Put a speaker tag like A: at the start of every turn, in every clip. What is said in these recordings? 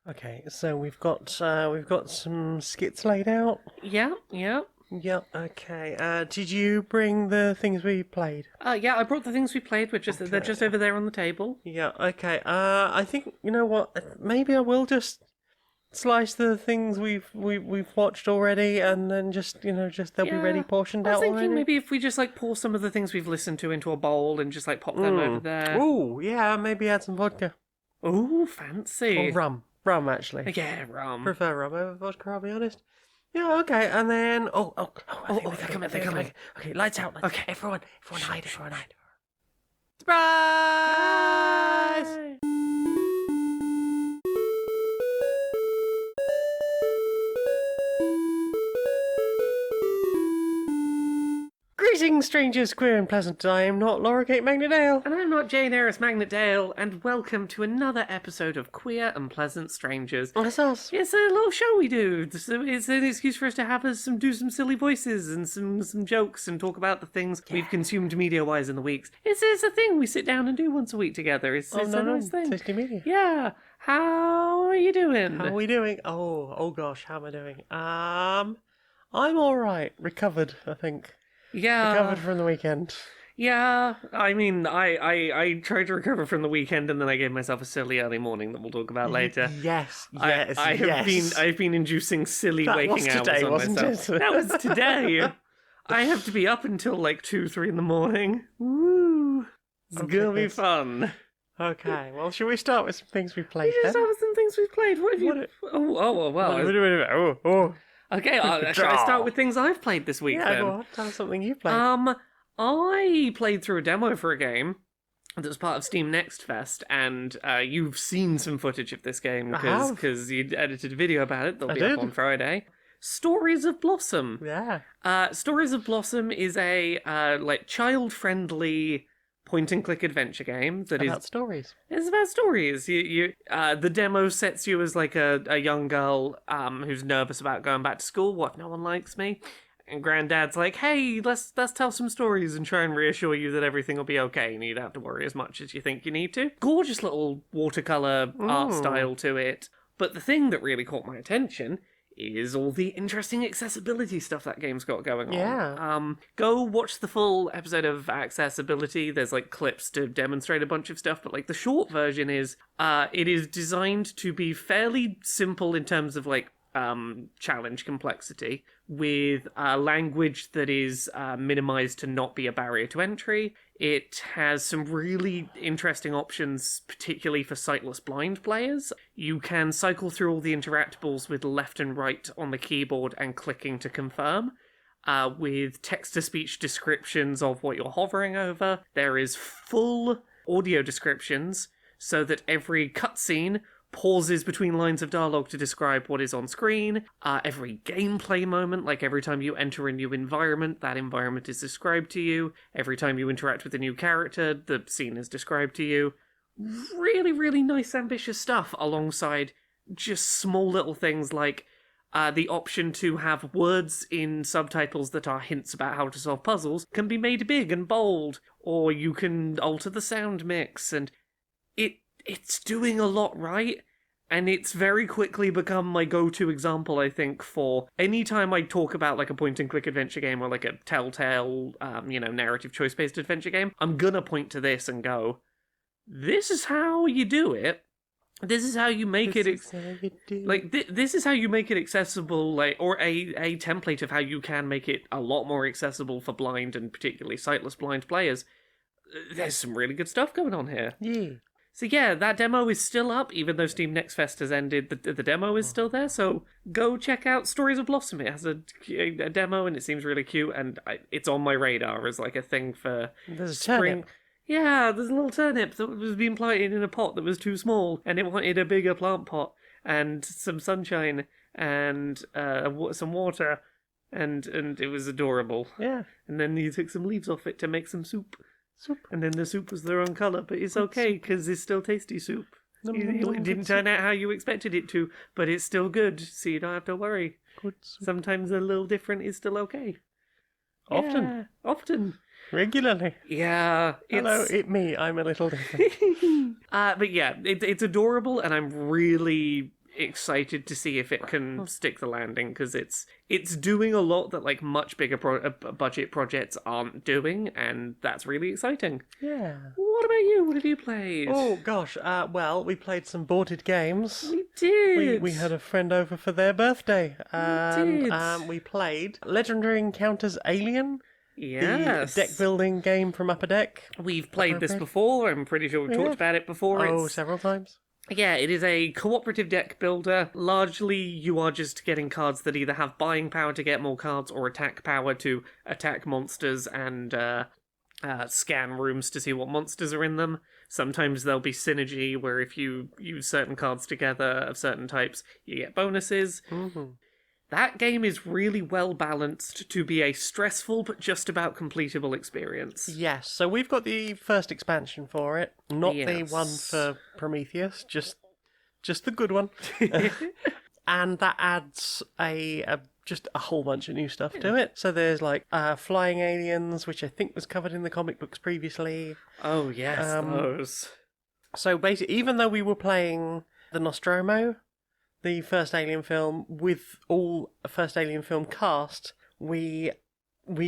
A: Okay, so we've got some skits laid out.
B: Yeah, yeah.
A: Yep. Okay. Did you bring the things we played?
B: Yeah, I brought the things we played, they're just over there on the table.
A: Yeah. Okay. I think you know what? Maybe I will just slice the things we've watched already, and then just they'll be ready
B: Yeah.
A: portioned
B: I was
A: out
B: thinking
A: already.
B: maybe if we just pour some of the things we've listened to into a bowl and just pop them over there.
A: Ooh, yeah. Maybe add some vodka
B: Ooh,
A: or
B: fancy.
A: rum. Rum, actually.
B: Yeah, rum.
A: Prefer rum over vodka. I'll be honest. Yeah. Okay. And then I think
B: they're coming, they're coming.
A: Okay. Lights out.
B: Okay.
A: Everyone hide. Everyone hide.
B: Surprise!
A: Greetings, strangers, queer and pleasant. I am not Laura Kate Magnadale.
B: And I'm not Jane Aerith Magnet Dale, and welcome to another episode of Queer and Pleasant Strangers.
A: That's us.
B: It's a little show we do. So it's an excuse for us to have us do some silly voices and some jokes and talk about the things we've consumed media-wise in the weeks. It's a thing we sit down and do once a week together. It's a nice thing.
A: Tasty media.
B: Yeah. How are you doing?
A: How are we doing? Oh gosh, how am I doing? I'm all right. Recovered, I think.
B: Yeah.
A: Recovered from the weekend.
B: Yeah, I mean, I tried to recover from the weekend and then I gave myself a silly early morning that we'll talk about later.
A: Yes.
B: I've been inducing silly
A: That
B: waking
A: was
B: hours
A: today,
B: on
A: wasn't
B: myself.
A: it?
B: That was today. I have to be up until 2, 3 in the morning. Woo! It's gonna be
A: Goodness.
B: fun.
A: Okay, well, should we start with some things we played?
B: We just
A: then?
B: have some things we've played. What have you? Well.
A: Oh.
B: Okay, should I start with things I've played this week
A: Yeah,
B: then?
A: go on. Tell us something you played.
B: I played through a demo for a game that was part of Steam Next Fest, and you've seen some footage of this game because you edited a video about it. That'll be up on Friday. Stories of Blossom.
A: Yeah.
B: Stories of Blossom is a child-friendly point-and-click adventure game that
A: About stories.
B: It's about stories. The demo sets you as a young girl who's nervous about going back to school. What if no one likes me? And Granddad's like, hey, let's tell some stories and try and reassure you that everything will be okay and you don't have to worry as much as you think you need to. Gorgeous little watercolour art style to it. But the thing that really caught my attention is all the interesting accessibility stuff that game's got going on.
A: Yeah.
B: Go watch the full episode of accessibility. There's clips to demonstrate a bunch of stuff, but the short version is it is designed to be fairly simple in terms of challenge complexity, with language that is minimized to not be a barrier to entry. It has some really interesting options, particularly for sightless blind players. You can cycle through all the interactables with left and right on the keyboard and clicking to confirm. With text-to-speech descriptions of what you're hovering over. There is full audio descriptions, so that every cutscene pauses between lines of dialogue to describe what is on screen. Every gameplay moment, every time you enter a new environment, that environment is described to you. Every time you interact with a new character, the scene is described to you. Really, really nice, ambitious stuff, alongside just small little things like the option to have words in subtitles that are hints about how to solve puzzles can be made big and bold, or you can alter the sound mix, and it's doing a lot right, and it's very quickly become my go-to example, I think, for any time I talk about a point-and-click adventure game or a telltale, narrative choice-based adventure game. I'm gonna point to this and go, this is how you do it. This is how you make it. This is how you make it accessible, or a template of how you can make it a lot more accessible for blind and particularly sightless blind players. There's some really good stuff going on here.
A: Yeah.
B: So yeah, that demo is still up, even though Steam Next Fest has ended. The demo is still there, so go check out Stories of Blossom. It has a demo, and it seems really cute, and it's on my radar as a thing for
A: There's a
B: spring.
A: turnip.
B: Yeah, there's a little turnip that was being planted in a pot that was too small, and it wanted a bigger plant pot, and some sunshine, and some water, and it was adorable.
A: Yeah.
B: And then you took some leaves off it to make some soup. And then the soup was the wrong colour, but it's okay, because it's still tasty soup. It didn't turn out how you expected it to, but it's still good, so you don't have to worry.
A: Good soup.
B: Sometimes a little different is still okay.
A: Often.
B: Yeah, often.
A: Regularly.
B: Yeah.
A: Hello, it's me. I'm a little different.
B: But yeah, it's adorable, and I'm really excited to see if it can stick the landing, because it's doing a lot that like much bigger budget projects aren't doing, and that's really exciting.
A: Yeah.
B: What about you? What have you played?
A: Oh gosh. Well, we played some boarded games.
B: We did.
A: We had a friend over for their birthday, and
B: did.
A: We played Legendary Encounters Alien.
B: Yes.
A: The deck building game from Upper Deck.
B: We've played this before. I'm pretty sure we've talked about it before.
A: Oh, several times.
B: Yeah, it is a cooperative deck builder. Largely, you are just getting cards that either have buying power to get more cards or attack power to attack monsters and scan rooms to see what monsters are in them. Sometimes there'll be synergy where if you use certain cards together of certain types, you get bonuses.
A: Mm-hmm.
B: That game is really well balanced to be a stressful but just about completable experience.
A: Yes, so we've got the first expansion for it, not the
B: Yes.
A: one for Prometheus, just the good one. And that adds just a whole bunch of new stuff to it. So there's like flying aliens, which I think was covered in the comic books previously.
B: Oh yes, those.
A: So basically, even though we were playing the Nostromo, the first Alien film, with all first Alien film cast, we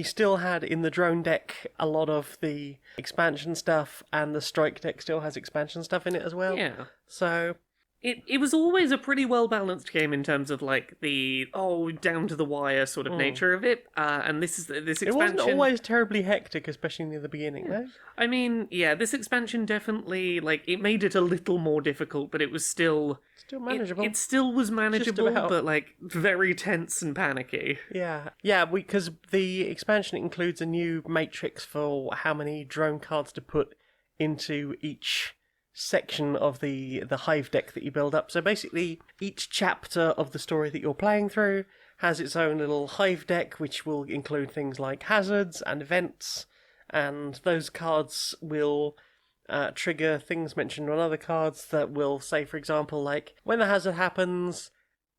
A: still had in the drone deck a lot of the expansion stuff, and the strike deck still has expansion stuff in it as well.
B: Yeah.
A: So
B: It was always a pretty well balanced game in terms of like the down to the wire sort of nature of it, and this expansion.
A: it wasn't always terribly hectic, especially near the beginning, though.
B: I mean, yeah, this expansion definitely like it made it a little more difficult, but it was still
A: Manageable.
B: It still was manageable,
A: about.
B: but like very tense and panicky.
A: Yeah, because the expansion includes a new matrix for how many drone cards to put into each section of the hive deck that you build up. So basically, each chapter of the story that you're playing through has its own little hive deck, which will include things like hazards and events, and those cards will trigger things mentioned on other cards that will say, for example, like, when the hazard happens,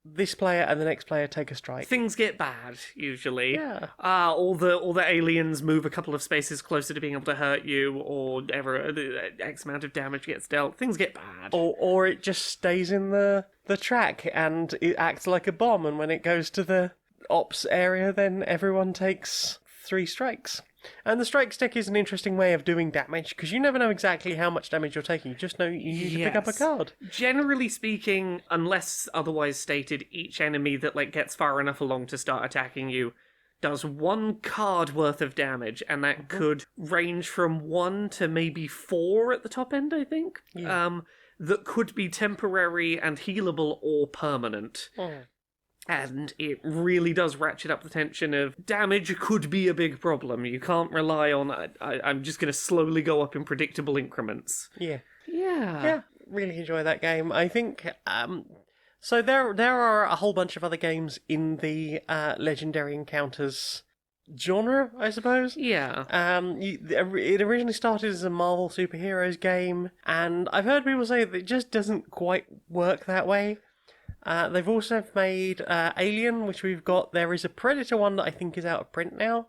A: this player and the next player take a strike.
B: Things get bad usually.
A: Yeah.
B: All the aliens move a couple of spaces closer to being able to hurt you, or ever X amount of damage gets dealt. Things get bad.
A: Or it just stays in the track and it acts like a bomb, and when it goes to the ops area, then everyone takes 3 strikes. And the strike stick is an interesting way of doing damage, because you never know exactly how much damage you're taking. You just know you need to pick up a card.
B: Generally speaking, unless otherwise stated, each enemy that like gets far enough along to start attacking you does 1 card worth of damage, and that could range from 1 to maybe 4 at the top end, I think.
A: Yeah.
B: That could be temporary and healable or permanent. And it really does ratchet up the tension of damage could be a big problem. You can't rely on, I'm just going to slowly go up in predictable increments.
A: Yeah.
B: Yeah.
A: Really enjoy that game. I think, so there are a whole bunch of other games in the Legendary Encounters genre, I suppose.
B: Yeah.
A: It originally started as a Marvel superheroes game, and I've heard people say that it just doesn't quite work that way. They've also made Alien, which we've got. There is a Predator one that I think is out of print now,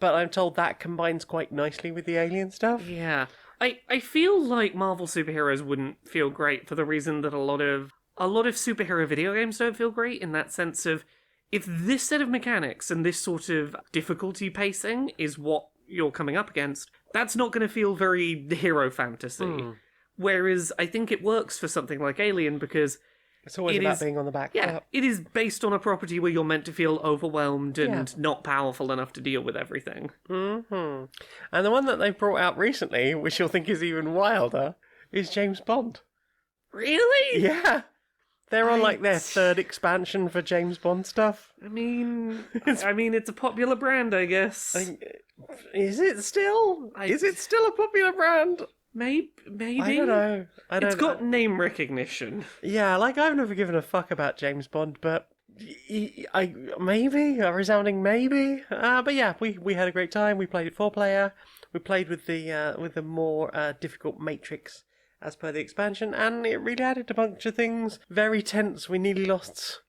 A: but I'm told that combines quite nicely with the Alien stuff.
B: Yeah. I feel like Marvel superheroes wouldn't feel great for the reason that a lot of superhero video games don't feel great, in that sense of, if this set of mechanics and this sort of difficulty pacing is what you're coming up against, that's not going to feel very hero fantasy. Whereas I think it works for something like Alien, because
A: It's always about being on the back foot.
B: it is based on a property where you're meant to feel overwhelmed and not powerful enough to deal with everything.
A: And the one that they've brought out recently, which you'll think is even wilder, is James Bond.
B: Really?
A: Yeah. They're on like their 3rd expansion for James Bond stuff.
B: I mean, it's a popular brand, I guess.
A: Is it still? Is it still a popular brand?
B: Maybe.
A: I don't know.
B: It's got name recognition.
A: Yeah, like, I've never given a fuck about James Bond, but maybe a resounding maybe. But yeah, we had a great time. We played it 4-player. We played with the more difficult Matrix as per the expansion, and it really added a bunch of things. Very tense. We nearly lost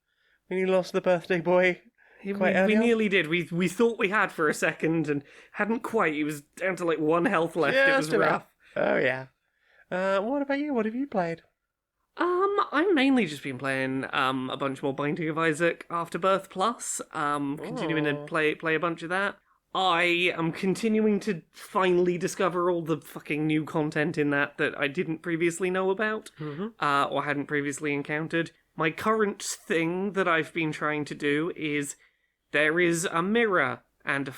A: the birthday boy.
B: We nearly did. We thought we had for a second and hadn't quite. He was down to like 1 health left.
A: Yeah,
B: it was rough.
A: Oh yeah. What about you? What have you played?
B: I've mainly just been playing a bunch more Binding of Isaac Afterbirth Plus. Continuing to play a bunch of that. I am continuing to finally discover all the fucking new content in that I didn't previously know about, or hadn't previously encountered. My current thing that I've been trying to do is there is a mirror and a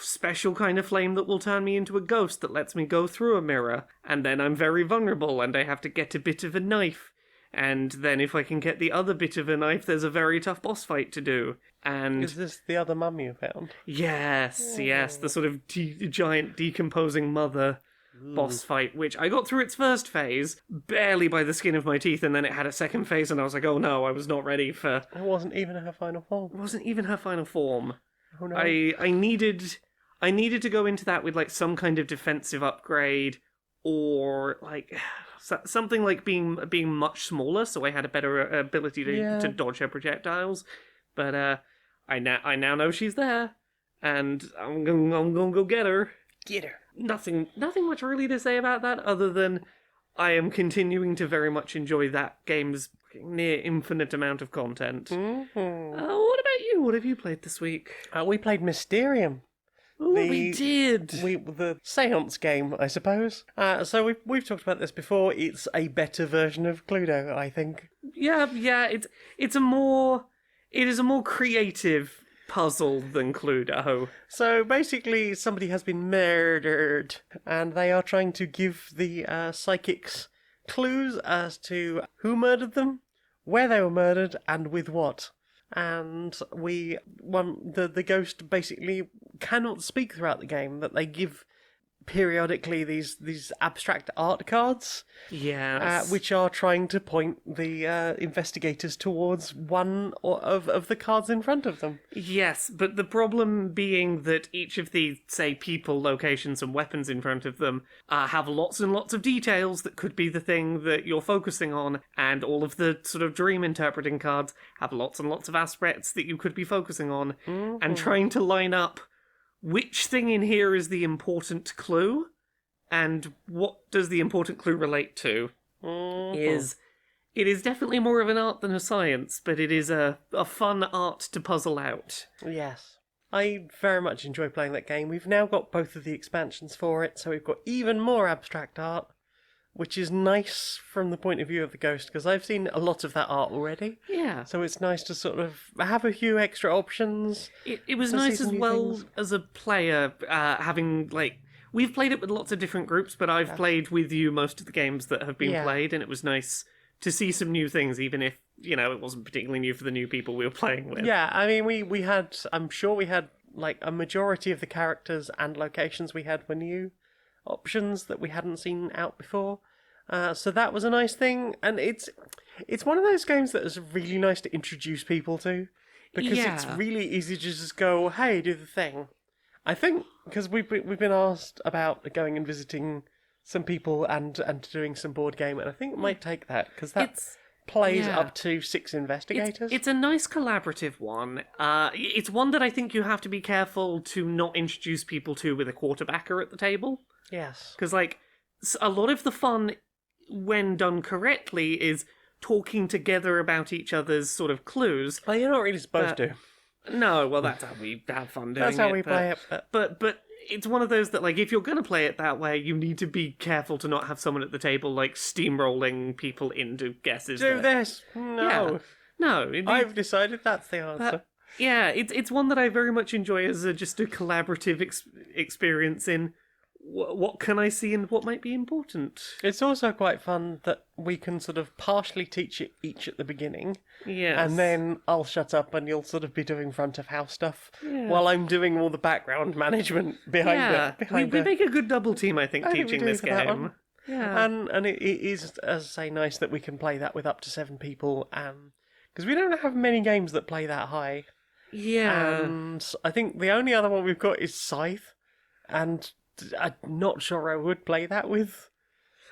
B: special kind of flame that will turn me into a ghost that lets me go through a mirror, and then I'm very vulnerable and I have to get a bit of a knife. And then if I can get the other bit of a knife, there's a very tough boss fight to do. And
A: Is this the other mum you found?
B: yes, the sort of giant decomposing mother boss fight, which I got through its first phase, barely by the skin of my teeth, and then it had a second phase, and I was like, oh no, I was not ready for...
A: It wasn't even her final form.
B: It wasn't even her final form.
A: Oh no.
B: I needed to go into that with like some kind of defensive upgrade, or like something like being much smaller, so I had a better ability to dodge her projectiles. But I now know she's there, and I'm gonna go get her.
A: Get her.
B: Nothing much really to say about that, other than I am continuing to very much enjoy that game's near infinite amount of content.
A: Mm-hmm.
B: What about you? What have you played this week?
A: We played Mysterium.
B: We did.
A: The seance game, I suppose. So we've talked about this before. It's a better version of Cluedo, I think.
B: Yeah. It is a more creative puzzle than Cluedo.
A: So basically, somebody has been murdered, and they are trying to give the psychics clues as to who murdered them, where they were murdered, and with what. And the ghost basically cannot speak throughout the game. That they give periodically these abstract art cards,
B: yes,
A: which are trying to point the investigators towards one of the cards in front of them.
B: Yes, but the problem being that each of the, say, people, locations, and weapons in front of them have lots and lots of details that could be the thing that you're focusing on, and all of the sort of dream interpreting cards have lots and lots of aspects that you could be focusing on, and trying to line up which thing in here is the important clue, and what does the important clue relate to, it is definitely more of an art than a science, but it is a fun art to puzzle out.
A: Yes. I very much enjoy playing that game. We've now got both of the expansions for it, so we've got even more abstract art, which is nice from the point of view of the ghost, because I've seen a lot of that art already.
B: Yeah.
A: So it's nice to sort of have a few extra options.
B: It was nice as well as a player, having, like... We've played it with lots of different groups, but I've played with you most of the games that have been played, and it was nice to see some new things, even if, it wasn't particularly new for the new people we were playing with.
A: Yeah, I mean, we had... I'm sure we had, like, a majority of the characters and locations we had were new options that we hadn't seen out before. So that was a nice thing, and it's one of those games that is really nice to introduce people to, because it's really easy to just go, hey, do the thing. I think, because we've been asked about going and visiting some people and doing some board game, and I think it might take that, because that plays up to 6 investigators.
B: It's a nice collaborative one. It's one that I think you have to be careful to not introduce people to with a quarterbacker at the table.
A: Yes.
B: Because, like, a lot of the fun, when done correctly, is talking together about each other's sort of clues.
A: Well, you're not really supposed to.
B: No, well, that's how we have fun doing it.
A: That's how we play it.
B: But it's one of those that, like, if you're going to play it that way, you need to be careful to not have someone at the table, like, steamrolling people into guesses.
A: Do this. No.
B: Yeah. No.
A: I've decided that's the answer.
B: It's one that I very much enjoy as just a collaborative experience in what can I see and what might be important.
A: It's also quite fun that we can sort of partially teach it each at the beginning.
B: Yes.
A: And then I'll shut up and you'll sort of be doing front of house stuff while I'm doing all the background management behind it.
B: We make a good double team, I think, teaching this game.
A: Yeah. And it is, as I say, nice that we can play that with up to 7 people. Because we don't have many games that play that high.
B: Yeah.
A: And I think the only other one we've got is Scythe. And I'm not sure I would play that with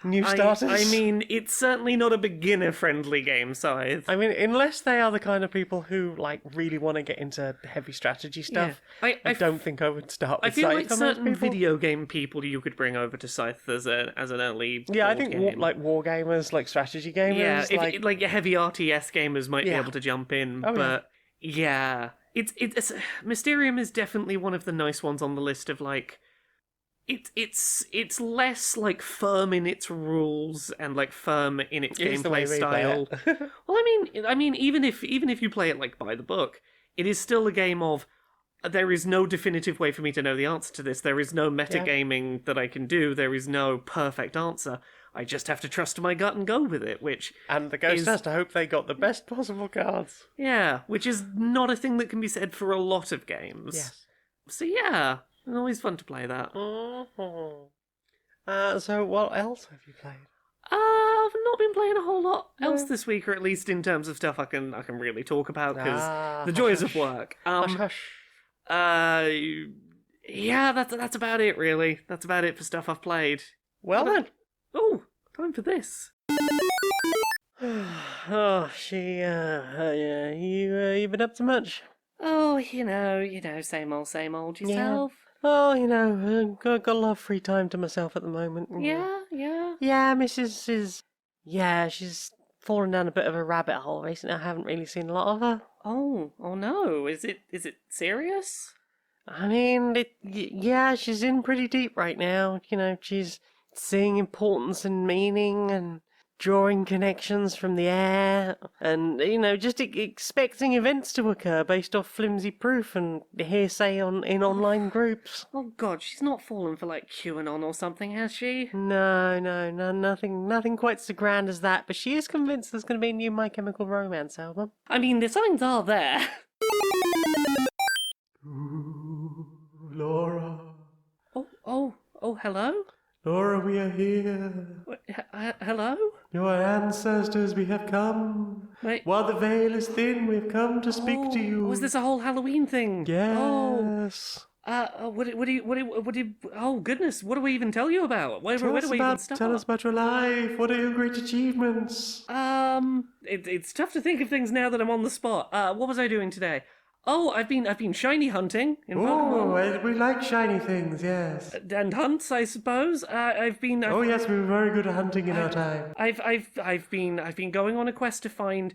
A: new starters.
B: I mean, it's certainly not a beginner-friendly game, Scythe.
A: I mean, unless they are the kind of people who like really want to get into heavy strategy stuff,
B: Yeah.
A: I don't think I would start
B: I
A: with
B: feel
A: Scythe
B: like
A: for most
B: certain
A: people.
B: video game people you could bring over to Scythe as an early
A: Yeah, I
B: board
A: think
B: game.
A: like war gamers, like strategy gamers,
B: Yeah,
A: like
B: if, like your heavy RTS gamers might be
A: Yeah.
B: able to jump in,
A: Oh, yeah.
B: but yeah, it's Mysterium is definitely one of the nice ones on the list of like it's less like firm in its rules and like firm in its
A: It's the way
B: gameplay
A: we play
B: style.
A: it.
B: Well, I mean, even if you play it like by the book, it is still a game of there is no definitive way for me to know the answer to this. There is no metagaming that I can do. There is no perfect answer. I just have to trust my gut and go with it, which
A: And the ghost
B: is-
A: has to hope they got the best possible cards.
B: which is not a thing that can be said for a lot of games.
A: Yes.
B: So yeah, always fun to play that.
A: So what else have you played?
B: I've not been playing a whole lot else
A: No.
B: this week, or at least in terms of stuff I can really talk about because
A: Ah,
B: the joys
A: hush,
B: of work.
A: Hush, hush.
B: Yeah, that's about it really. That's about it for stuff I've played.
A: Well then.
B: Oh, time for this.
A: Oh, yeah, you been up to much?
B: Oh, you know, same old yourself.
A: Oh, got a lot of free time to myself at the moment.
B: Yeah.
A: Yeah, Mrs. is... Yeah, she's fallen down a bit of a rabbit hole recently. I haven't really seen a lot of her.
B: Oh no, is it serious?
A: I mean, yeah, she's in pretty deep right now. She's seeing importance and meaning and drawing connections from the air and, just expecting events to occur based off flimsy proof and hearsay in online groups.
B: Oh god, she's not fallen for like QAnon or something, has she?
A: No, nothing quite so grand as that, but she is convinced there's going to be a new My Chemical Romance album.
B: I mean, the signs are there.
A: Ooh, Laura.
B: Oh, hello?
A: Laura, we are here.
B: Hello?
A: Your ancestors, we have come.
B: Wait.
A: While the veil is thin, we've come to speak to you.
B: Was this a whole Halloween thing?
A: Yes.
B: What do you, oh goodness, what do we even tell you about? Where do we even start?
A: Tell us about your life. What are your great achievements?
B: It's tough to think of things now that I'm on the spot. What was I doing today? Oh, I've been shiny hunting in Pokemon.
A: Oh, we like shiny things, yes.
B: And hunts, I suppose. I've been.
A: Oh, yes, we were very good at hunting in our time.
B: I've been going on a quest to find,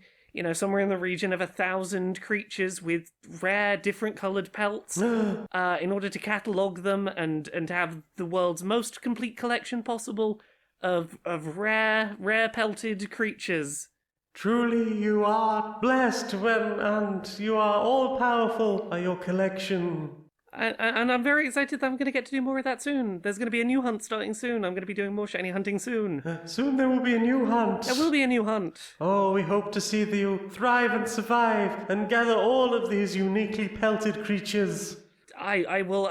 B: somewhere in the region of 1,000 creatures with rare, different coloured pelts, in order to catalogue them and have the world's most complete collection possible of rare pelted creatures.
A: Truly, you are blessed and you are all-powerful by your collection.
B: And I'm very excited that I'm going to get to do more of that soon. There's going to be a new hunt starting soon. I'm going to be doing more shiny hunting soon.
A: Soon there will be a new hunt.
B: There will be a new hunt.
A: Oh, we hope to see you thrive and survive and gather all of these uniquely pelted creatures.
B: I will.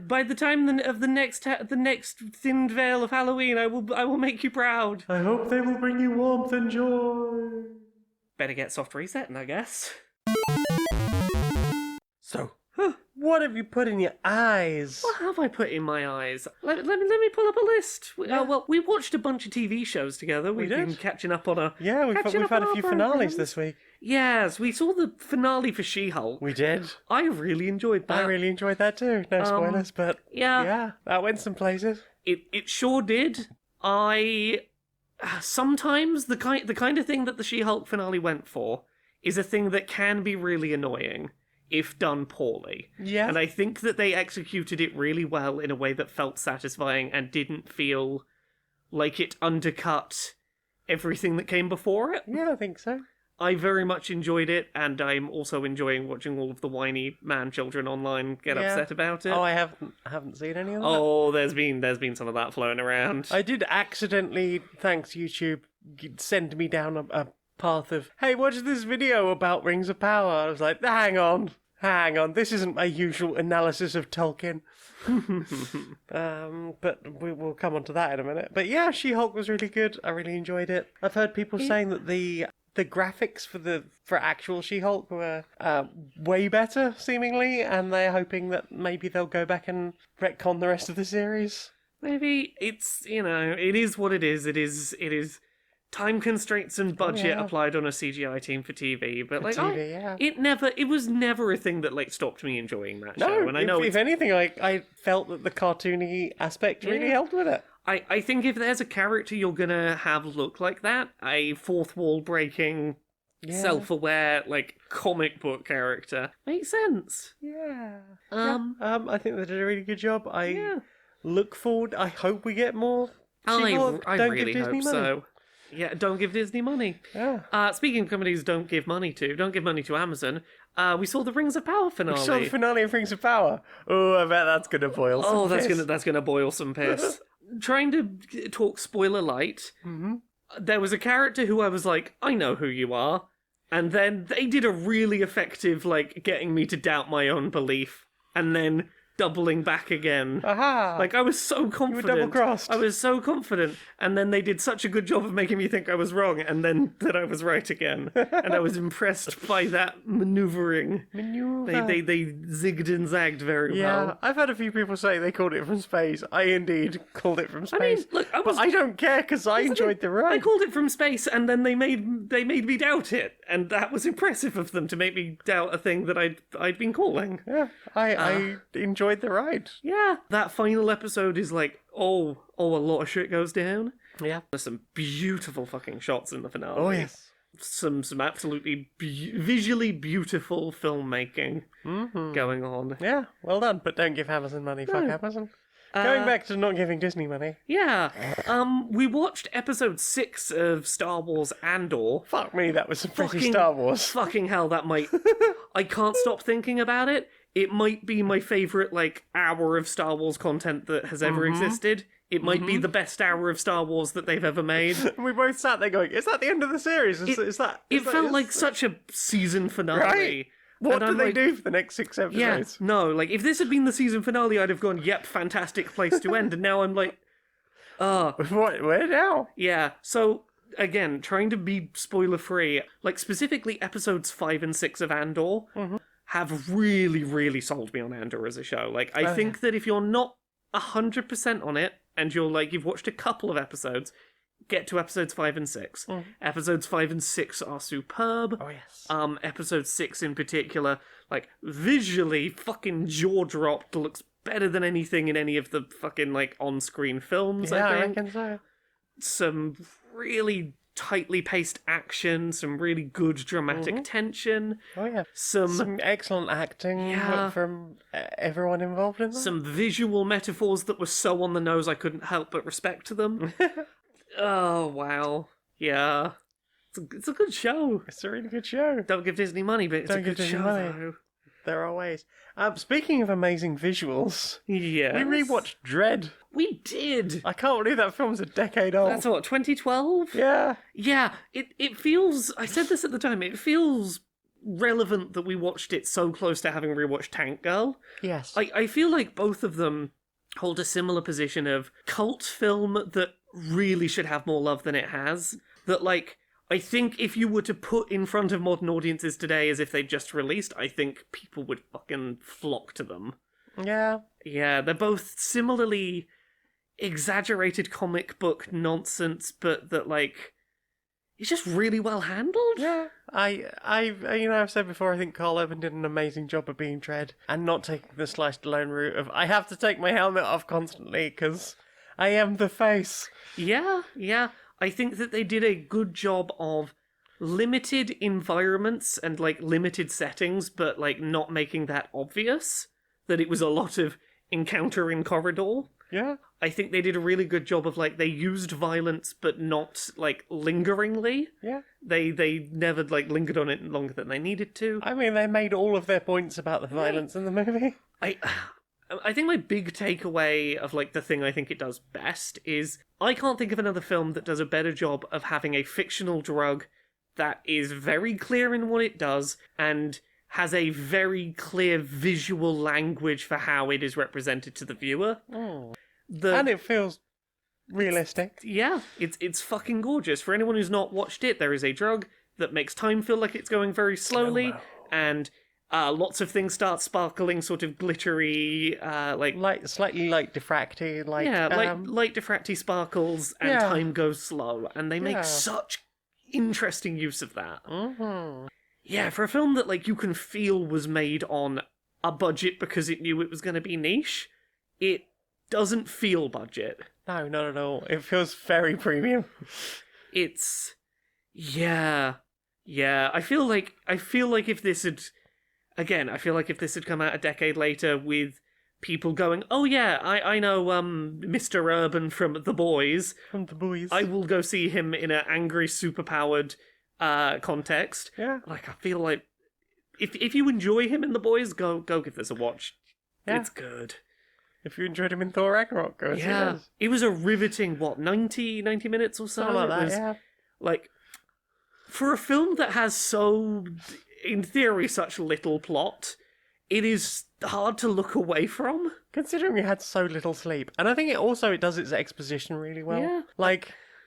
B: By the time of the next thinned veil of Halloween, I will make you proud.
A: I hope they will bring you warmth and joy.
B: Better get soft resetting, I guess.
A: So, what have you put in your eyes?
B: What have I put in my eyes? Let me pull up a list.
A: Yeah.
B: Well, we watched a bunch of TV shows together. We've
A: did.
B: been catching up on
A: Yeah, we've had a few finales this week.
B: Yes, we saw the finale for She-Hulk.
A: We did.
B: I really enjoyed that.
A: I really enjoyed that too. No spoilers, but
B: yeah,
A: that went some places.
B: It sure did. Sometimes the kind of thing that the She-Hulk finale went for is a thing that can be really annoying if done poorly.
A: Yeah.
B: And I think that they executed it really well in a way that felt satisfying and didn't feel like it undercut everything that came before it.
A: Yeah, I think so.
B: I very much enjoyed it, and I'm also enjoying watching all of the whiny man children online get upset about it.
A: Oh, I haven't seen any of that.
B: Oh, there's been some of that floating around.
A: I did accidentally, thanks YouTube, send me down a path of, hey, watch this video about Rings of Power. I was like, hang on, this isn't my usual analysis of Tolkien. But we'll come on to that in a minute. But yeah, She-Hulk was really good. I really enjoyed it. I've heard people saying that the graphics for actual She-Hulk were way better, seemingly, and they're hoping that maybe they'll go back and retcon the rest of the series.
B: Maybe it's, it is what it is. It is time constraints and budget applied on a CGI team for TV. But like,
A: TV, yeah.
B: it was never a thing that like stopped me enjoying that show.
A: No,
B: And I know
A: if anything, I felt that the cartoony aspect really helped with it.
B: I think if there's a character you're gonna have look like that, a fourth wall breaking, self-aware, like comic book character makes sense.
A: Yeah.
B: Um.
A: I think they did a really good job. I look forward. I hope we get more.
B: I
A: She-Hulk. Don't
B: really
A: give
B: hope
A: Disney money.
B: so. Yeah, don't give Disney money.
A: Yeah.
B: Speaking of companies don't give money to Amazon, we saw the Rings of Power finale.
A: We saw the finale of Rings of Power. Oh, I bet that's gonna boil some piss.
B: That's gonna boil some piss. Trying to talk spoiler light, there was a character who I was like, I know who you are. And then they did a really effective, like, getting me to doubt my own belief. And then doubling back again.
A: Aha!
B: Like, I was so confident.
A: You were double-crossed.
B: I was so confident. And then they did such a good job of making me think I was wrong, and then that I was right again. And I was impressed by that maneuvering. They zigged and zagged very
A: Yeah,
B: well.
A: I've had a few people say they called it from space. I indeed called it from space.
B: Look,
A: but I don't care because I enjoyed the
B: I
A: ride.
B: called it from space, and then they made me doubt it, and that was impressive of them to make me doubt a thing that I'd been calling.
A: Yeah, I enjoyed the ride.
B: Yeah, that final episode is like, a lot of shit goes down.
A: Yeah.
B: There's some beautiful fucking shots in the finale.
A: Oh yes.
B: Some absolutely visually beautiful filmmaking going on.
A: Yeah, well done. But don't give Amazon money. Fuck Amazon. Going back to not giving Disney money.
B: Yeah. We watched episode 6 of Star Wars Andor.
A: Fuck me, that was some pretty Star Wars.
B: Fucking hell, that might... I can't stop thinking about it. It might be my favourite, like, hour of Star Wars content that has ever existed. It might be the best hour of Star Wars that they've ever made.
A: We both sat there going, is that the end of the series?
B: It felt like such a season finale.
A: Right? What do
B: And
A: they do for the next 6 episodes?
B: Yeah, no, like, if this had been the season finale, I'd have gone, yep, fantastic place to end. And now I'm like,
A: Where now?
B: yeah. So, again, trying to be spoiler-free, like, specifically episodes 5 and 6 of Andor have really, really sold me on Andor as a show. Like, I think that if you're not 100% on it, and you're like, you've watched a couple of episodes, get to episodes 5 and 6. Episodes 5 and 6 are superb.
A: Oh, yes.
B: Episode 6 in particular, like, visually fucking jaw-dropped, looks better than anything in any of the fucking, like, on-screen films,
A: Yeah,
B: I
A: I
B: think.
A: reckon so.
B: Some really tightly paced action, some really good dramatic tension.
A: Oh, yeah.
B: Some
A: Some excellent acting from everyone involved in that.
B: some visual metaphors that were so on the nose I couldn't help but respect them. Oh, wow. Yeah. It's a good show.
A: It's a really good show.
B: Don't give Disney money, but it's
A: Don't
B: a
A: give
B: good
A: Disney
B: show,
A: money.
B: though.
A: There are ways. Speaking of amazing visuals,
B: Yeah.
A: we rewatched Dread.
B: We did.
A: I can't believe that film's a decade old.
B: That's what, 2012?
A: Yeah.
B: Yeah, it feels... I said this at the time, it feels relevant that we watched it so close to having rewatched Tank Girl.
A: Yes.
B: I feel like both of them hold a similar position of cult film that really should have more love than it has. That, like, I think if you were to put in front of modern audiences today as if they'd just released, I think people would fucking flock to them.
A: Yeah.
B: Yeah, they're both similarly exaggerated comic book nonsense, but that, like, it's just really well handled.
A: Yeah. I've said before, I think Carl Urban did an amazing job of being Dread and not taking the Sliced Alone route of, I have to take my helmet off constantly because I am the face.
B: Yeah. I think that they did a good job of limited environments and, like, limited settings, but, like, not making that obvious. That it was a lot of encounter in corridor.
A: Yeah.
B: I think they did a really good job of, like, they used violence, but not, like, lingeringly.
A: Yeah.
B: They never, like, lingered on it longer than they needed to.
A: I mean, they made all of their points about the violence in the movie.
B: I think my big takeaway of, like, the thing I think it does best is I can't think of another film that does a better job of having a fictional drug that is very clear in what it does and has a very clear visual language for how it is represented to the viewer.
A: And it feels realistic.
B: Yeah, it's fucking gorgeous. For anyone who's not watched it, there is a drug that makes time feel like it's going very slowly, and Lots of things start sparkling, sort of glittery,
A: Slightly light diffracty,
B: light diffracty sparkles, and
A: Yeah.
B: time goes slow, and they make
A: Yeah.
B: such interesting use of that.
A: Mm-hmm.
B: Yeah, for a film that you can feel was made on a budget because it knew it was going to be niche, it doesn't feel budget.
A: No, not at all. It feels very premium.
B: It's yeah. I feel like if this had come out a decade later with people going, "Oh yeah, I know Mr. Urban from The Boys.
A: From The Boys.
B: I will go see him in an angry, superpowered context."
A: Yeah.
B: I feel like if you enjoy him in The Boys, go give this a watch.
A: Yeah.
B: It's good.
A: If you enjoyed him in Thor Ragnarok, go and see this.
B: It was a riveting 90 minutes or so.
A: Something like
B: It
A: that,
B: was,
A: yeah.
B: For a film that has so, in theory, such little plot, it is hard to look away from.
A: Considering we had so little sleep. And I think it does its exposition really well.
B: Yeah.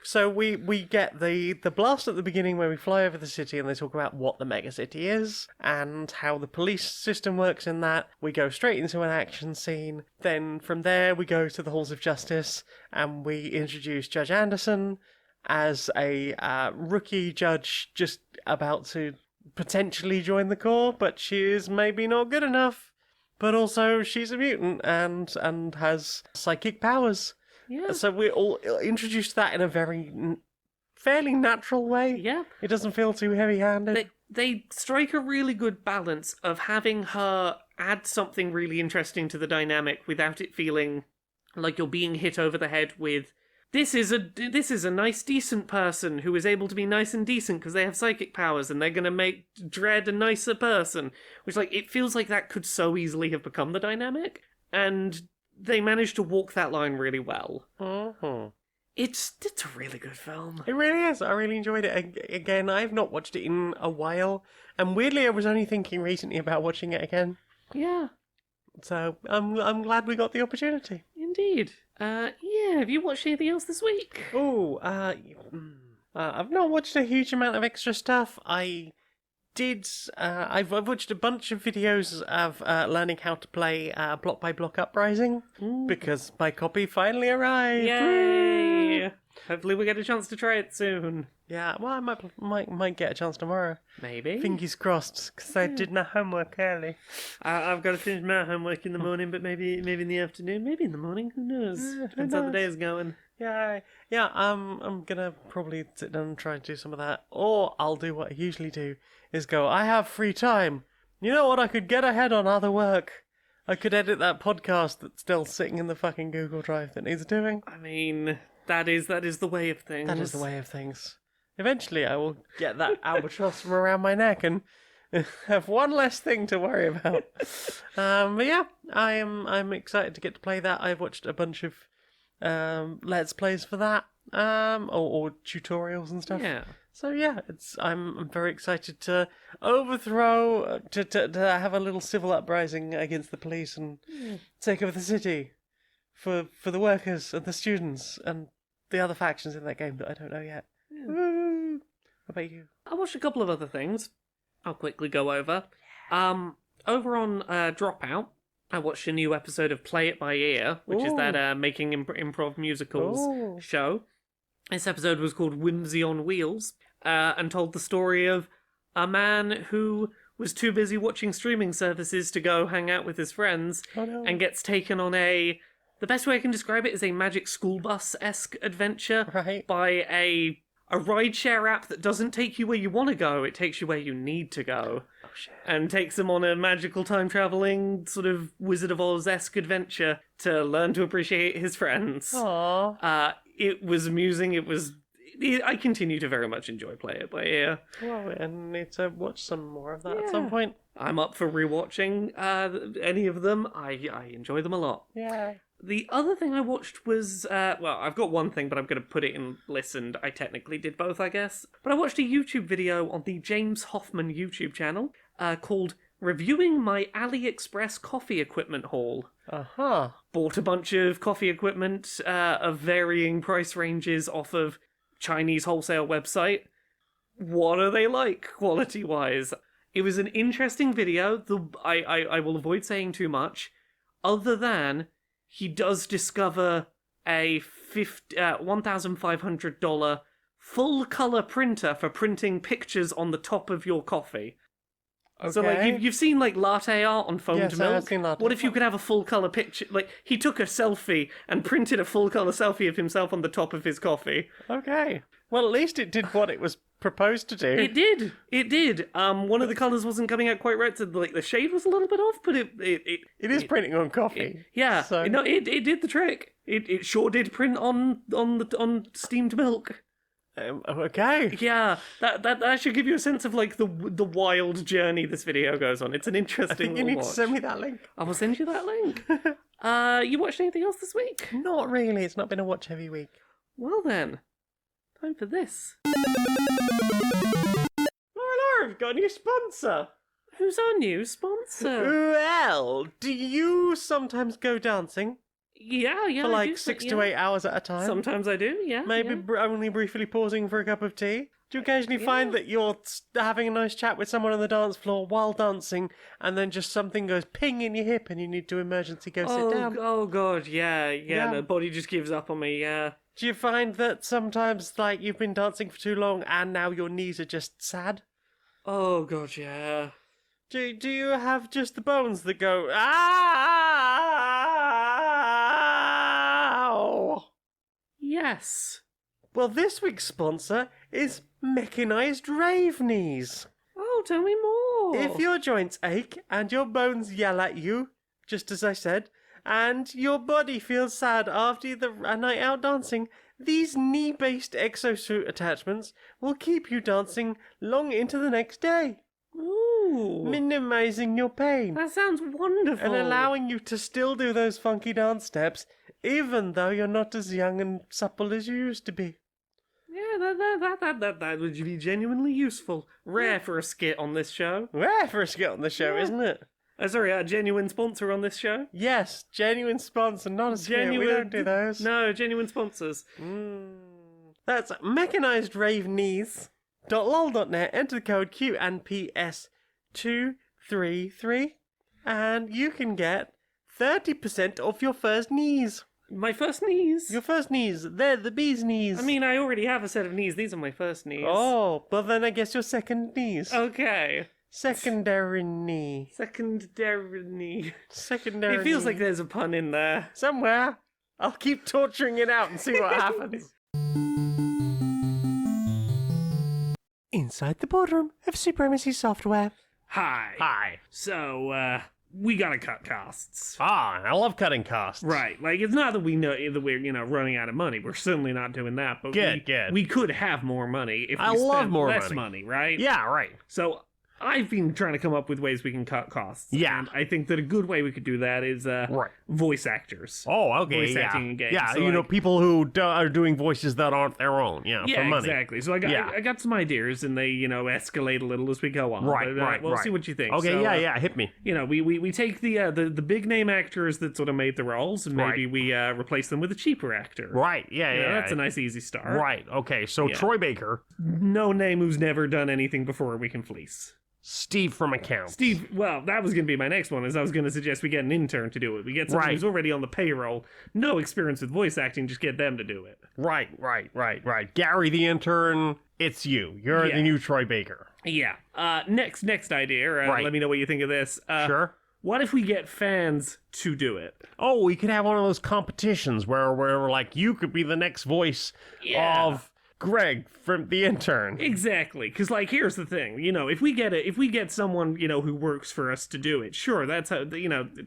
A: So we get the blast at the beginning where we fly over the city and they talk about what the megacity is and how the police system works in that. We go straight into an action scene. Then from there we go to the Halls of Justice and we introduce Judge Anderson as a rookie judge just about to potentially join the corps, but she is maybe not good enough. But also she's a mutant and has psychic powers.
B: Yeah.
A: So we're all introduced to that in a very fairly natural way.
B: Yeah.
A: It doesn't feel too heavy-handed.
B: They strike a really good balance of having her add something really interesting to the dynamic without it feeling like you're being hit over the head with, this is a nice, decent person who is able to be nice and decent because they have psychic powers and they're going to make Dredd a nicer person. Which, it feels like that could so easily have become the dynamic. And they managed to walk that line really well.
A: Mm-hmm.
B: It's a really good film.
A: It really is. I really enjoyed it. Again, I've not watched it in a while. And weirdly, I was only thinking recently about watching it again.
B: Yeah.
A: So I'm glad we got the opportunity.
B: Indeed. Have you watched anything else this week?
A: Oh, I've not watched a huge amount of extra stuff. I've watched a bunch of videos of learning how to play Block by Block Uprising because my copy finally arrived.
B: Yay! Hopefully we get a chance to try it soon.
A: Yeah, well, I might get a chance tomorrow.
B: Maybe.
A: Fingers crossed, because I did my homework early.
B: I've got to finish my homework in the morning, but maybe in the afternoon, maybe in the morning. Who knows? Depends how the day is going.
A: Yeah. I'm gonna probably sit down and try and do some of that, or I'll do what I usually do: is go. I have free time. You know what? I could get ahead on other work. I could edit that podcast that's still sitting in the fucking Google Drive that needs doing.
B: I mean, that is the way of things.
A: That is the way of things. Eventually, I will get that albatross from around my neck and have one less thing to worry about. But yeah, I'm excited to get to play that. I've watched a bunch of Let's Plays for that, or tutorials and stuff.
B: Yeah.
A: So yeah, I'm very excited to overthrow, to have a little civil uprising against the police and take over the city for the workers and the students and the other factions in that game that I don't know yet.
B: Yeah.
A: Woo! What about you?
B: I watched a couple of other things. I'll quickly go over. Over on Dropout, I watched a new episode of Play It By Ear, which is that making improv musicals show. This episode was called Whimsy on Wheels, and told the story of a man who was too busy watching streaming services to go hang out with his friends, and gets taken on the best way I can describe it is a Magic School Bus-esque adventure by a rideshare app that doesn't take you where you want to go, it takes you where you need to go.
A: Oh, shit. And
B: takes him on a magical time-travelling, sort of Wizard of Oz-esque adventure to learn to appreciate his friends.
A: Aww.
B: It was amusing, I continue to very much enjoy Play It By Ear.
A: Well, I need to watch some more of that at some point.
B: I'm up for rewatching any of them. I enjoy them a lot.
A: Yeah.
B: The other thing I watched was, I've got one thing, but I'm going to put it in listened. I technically did both, I guess. But I watched a YouTube video on the James Hoffman YouTube channel called Reviewing My AliExpress Coffee Equipment Haul.
A: Uh-huh.
B: Bought a bunch of coffee equipment of varying price ranges off of Chinese wholesale website. What are they like, quality-wise? It was an interesting video. I will avoid saying too much, other than he does discover a $1,500 full color printer for printing pictures on the top of your coffee.
A: Okay.
B: So like you've seen like latte art on foamed
A: Yes, I
B: milk.
A: have seen latte
B: What if you
A: art.
B: could have a full color picture? Like he took a selfie and printed a full color selfie of himself on the top of his coffee.
A: Okay. Well, at least it did what it was proposed to do.
B: It did. It did. One of the colors wasn't coming out quite right, so like the shade was a little bit off, but it
A: It is printing on coffee.
B: yeah.
A: So-
B: No, it did the trick. It sure did print on steamed milk.
A: Okay.
B: Yeah, that should give you a sense of like the wild journey this video goes on. It's an
A: I
B: interesting
A: think you
B: little
A: need to
B: watch.
A: send me that link.
B: I will send you that link. You watched anything else this week?
A: Not really. It's not been a watch heavy week.
B: Well then, time for this.
A: Laura, we've got a new sponsor.
B: Who's our new sponsor?
A: Well, do you sometimes go dancing
B: Yeah,
A: for
B: I do,
A: like 6 to 8 hours at a time?
B: Sometimes I do. Yeah,
A: Maybe
B: yeah.
A: only briefly pausing for a cup of tea? Do you occasionally find that you're having a nice chat with someone on the dance floor while dancing, and then just something goes ping in your hip and you need to emergency go sit down?
B: Oh god, yeah.
A: Yeah.
B: The body just gives up on me. Yeah.
A: Do you find that sometimes, like, you've been dancing for too long and now your knees are just sad?
B: Oh god, yeah.
A: Do you have just the bones that go, ow?
B: Yes.
A: Well, this week's sponsor is Mechanized Rave Knees.
B: Oh, tell me more.
A: If your joints ache and your bones yell at you, just as I said, and your body feels sad after a night out dancing, these knee-based exosuit attachments will keep you dancing long into the next day,
B: Ooh.
A: minimizing your pain
B: That sounds wonderful.
A: and allowing you to still do those funky dance steps, even though you're not as young and supple as you used to be.
B: Yeah, that would be genuinely useful. Rare for a skit on this show.
A: Rare for a skit on the show,
B: Yeah.
A: isn't it?
B: Sorry, a genuine sponsor on this show.
A: Yes, genuine sponsor, not a skit. We don't do those.
B: No, genuine sponsors.
A: That's Mechanized Rave Knees.lol.net. Enter the code Q&PS 233 and you can get 30% off your first knees.
B: My first knees.
A: Your first knees, they're the bee's knees.
B: I mean, I already have a set of knees. These are my first knees.
A: oh, but then I guess your second knees.
B: Okay.
A: Secondary knee.
B: Secondary knee.
A: Secondary
B: It feels
A: knee.
B: like there's a pun in there.
A: Somewhere. I'll keep torturing it out and see what happens. Inside the boardroom of Supremacy Software.
B: Hi.
A: Hi.
B: So, we gotta cut costs.
A: Ah, I love cutting costs.
B: Right, like it's not that we know that we're running out of money. We're certainly not doing that. But
A: Good,
B: we,
A: good.
B: we could have more money if we
A: I love
B: spent
A: more
B: less
A: money.
B: right?
A: Yeah, right.
B: So I've been trying to come up with ways we can cut costs.
A: Yeah.
B: And I think that a good way we could do that is
A: Right.
B: voice actors.
A: Oh, okay,
B: Voice
A: yeah.
B: acting in games.
A: Yeah,
B: So,
A: you know,
B: like-
A: people who are doing voices that aren't their own,
B: Yeah,
A: for money.
B: exactly. So I got
A: Yeah.
B: I got some ideas, and they escalate a little as we go on.
A: Right,
B: But,
A: right,
B: We'll
A: right.
B: see what you think.
A: Okay,
B: So,
A: yeah, hit me.
B: We take the big name actors that sort of made the roles, and maybe
A: Right.
B: we replace them with a cheaper actor.
A: Right, yeah.
B: That's a nice easy start.
A: Right, okay, so
B: Yeah.
A: Troy Baker,
B: No name who's never done anything before we can fleece.
A: Steve from Accounts.
B: Steve, well, that was going to be my next one, is I was going to suggest we get an intern to do it. We get someone
A: Right.
B: who's already on the payroll, no experience with voice acting, just get them to do it.
A: Right. Gary the intern, it's you. You're
B: Yeah.
A: the new Troy Baker.
B: Yeah. Next idea,
A: Right.
B: let me know what you think of this.
A: Sure.
B: What if we get fans to do it?
A: Oh, we could have one of those competitions where like you could be the next voice
B: Yeah.
A: of Greg from the intern.
B: Exactly, because here's the thing, if we get someone who works for us to do it, sure, that's how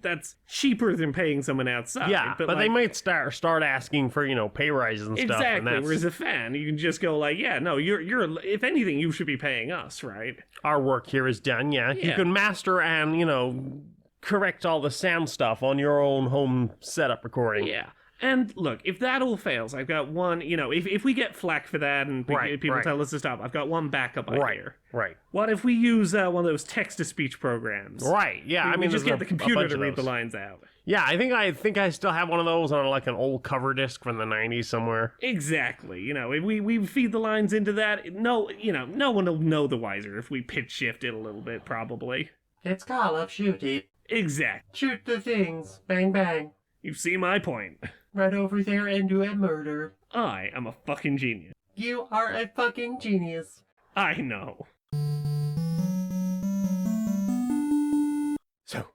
B: that's cheaper than paying someone outside.
A: Yeah, but they might start asking for pay rises and stuff.
B: exactly.
A: And that's
B: Whereas a fan, you can just go like, yeah, no, you're if anything, you should be paying us, right?
A: our work here is done. Yeah, you
B: Yeah.
A: can master and correct all the sound stuff on your own home setup recording.
B: Yeah. And look, if that all fails, I've got one, if we get flack for that and people tell us to stop, I've got one backup idea.
A: Right.
B: What if we use one of those text-to-speech programs?
A: Right, yeah.
B: We just get the computer to read the lines out.
A: Yeah, I think I still have one of those on like an old cover disc from the 90s somewhere.
B: Exactly. If we feed the lines into that, no one will know the wiser if we pitch shift it a little bit, probably.
A: It's Call of Duty.
B: Exactly.
A: Shoot the things. Bang, bang.
B: You see my point.
A: Right over there and do a murder.
B: I am a fucking genius.
A: You are a fucking genius.
B: I know.
A: So,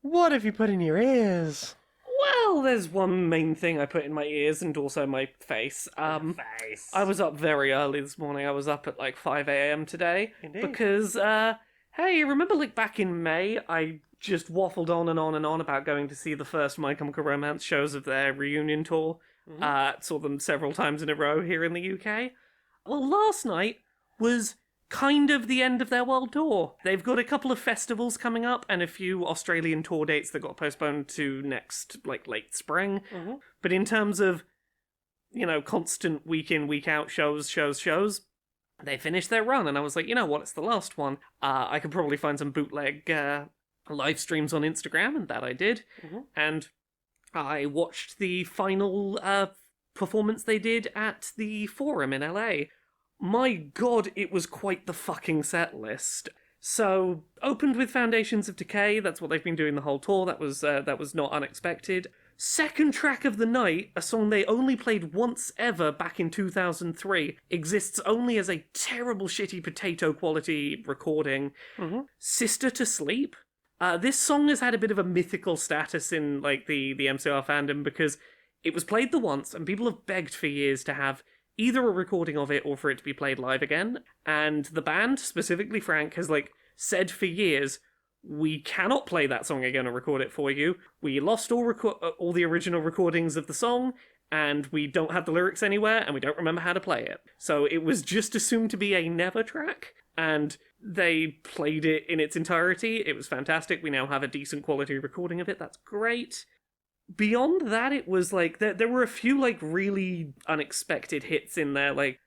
A: what have you put in your ears?
B: Well, there's one main thing I put in my ears and also my face. I was up very early this morning. I was up at like 5 a.m. today.
A: Indeed.
B: Because, hey, remember like back in May, I just waffled on and on and on about going to see the first My Chemical Romance shows of their reunion tour. Saw them several times in a row here in the UK. Well, last night was kind of the end of their world tour. They've got a couple of festivals coming up and a few Australian tour dates that got postponed to next, like, late spring. But in terms of, constant week in, week out shows, they finished their run, and I was like, you know what, it's the last one. I could probably find some bootleg live streams on Instagram, and that I did. And I watched the final performance they did at the Forum in LA. My god, it was quite the fucking set list. So, opened with Foundations of Decay, that's what they've been doing the whole tour, that was not unexpected. Second track of the night, a song they only played once ever back in 2003, exists only as a terrible shitty potato quality recording. Sister to Sleep. This song has had a bit of a mythical status in like the MCR fandom because it was played the once and people have begged for years to have either a recording of it or for it to be played live again. And the band, specifically Frank, has like said for years, we cannot play that song again or record it for you. We lost all the original recordings of the song, and we don't have the lyrics anywhere, and we don't remember how to play it. So it was just assumed to be a never track, and they played it in its entirety. It was fantastic. We now have a decent quality recording of it. That's great. Beyond that, it was like, there were a few like really unexpected hits in there. Like,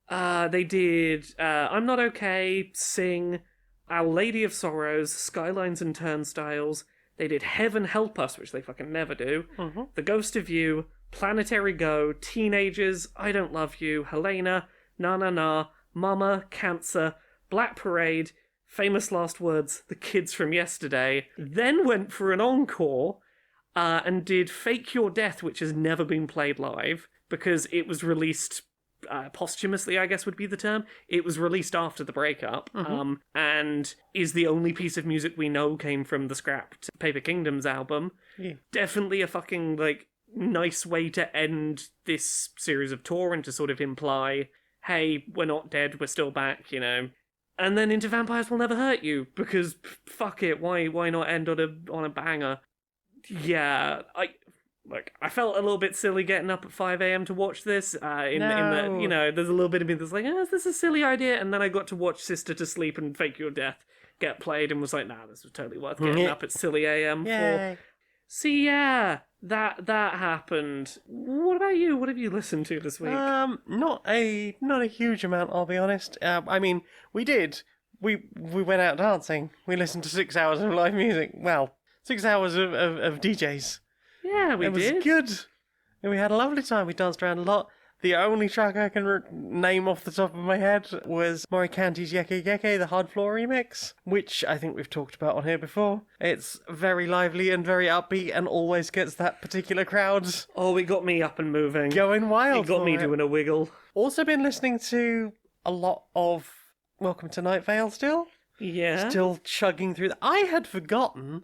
B: they did I'm Not Okay, Sing, Our Lady of Sorrows, Skylines and Turnstiles. They did Heaven Help Us, which they fucking never do. The Ghost of You, Planetary Go, Teenagers, I Don't Love You, Helena, Na Na Na, Mama, Cancer, Black Parade, Famous Last Words, The Kids from Yesterday. Then went for an encore and did Fake Your Death, which has never been played live because it was released posthumously, I guess would be the term. It was released after the breakup, and is the only piece of music we know came from the scrapped Paper Kingdoms album. Definitely a fucking, like, nice way to end this series of tour and to sort of imply, hey, we're not dead, we're still back, And then into Vampires Will Never Hurt You, because fuck it, why not end on a banger? Yeah, I felt a little bit silly getting up at 5 a.m. to watch this. In that, there's a little bit of me that's like, is this a silly idea? And then I got to watch Sister to Sleep and Fake Your Death get played and was like, nah, this was totally worth getting up at silly a.m. for. So yeah, that happened. What about you? What have you listened to this week?
A: Not a huge amount, I'll be honest. I mean, we went out dancing. We listened to 6 hours of live music. Well, 6 hours of DJs.
B: Yeah, we did.
A: It was good. And we had a lovely time. We danced around a lot. The only track I can name off the top of my head was Morikanti's Yeke Yeke, the Hard Floor remix, which I think we've talked about on here before. It's very lively and very upbeat and always gets that particular crowd.
B: Oh, it got me up and moving.
A: Going wild.
B: It got me doing a wiggle.
A: Also been listening to a lot of Welcome to Night Vale still.
B: Yeah.
A: Still chugging through. I had forgotten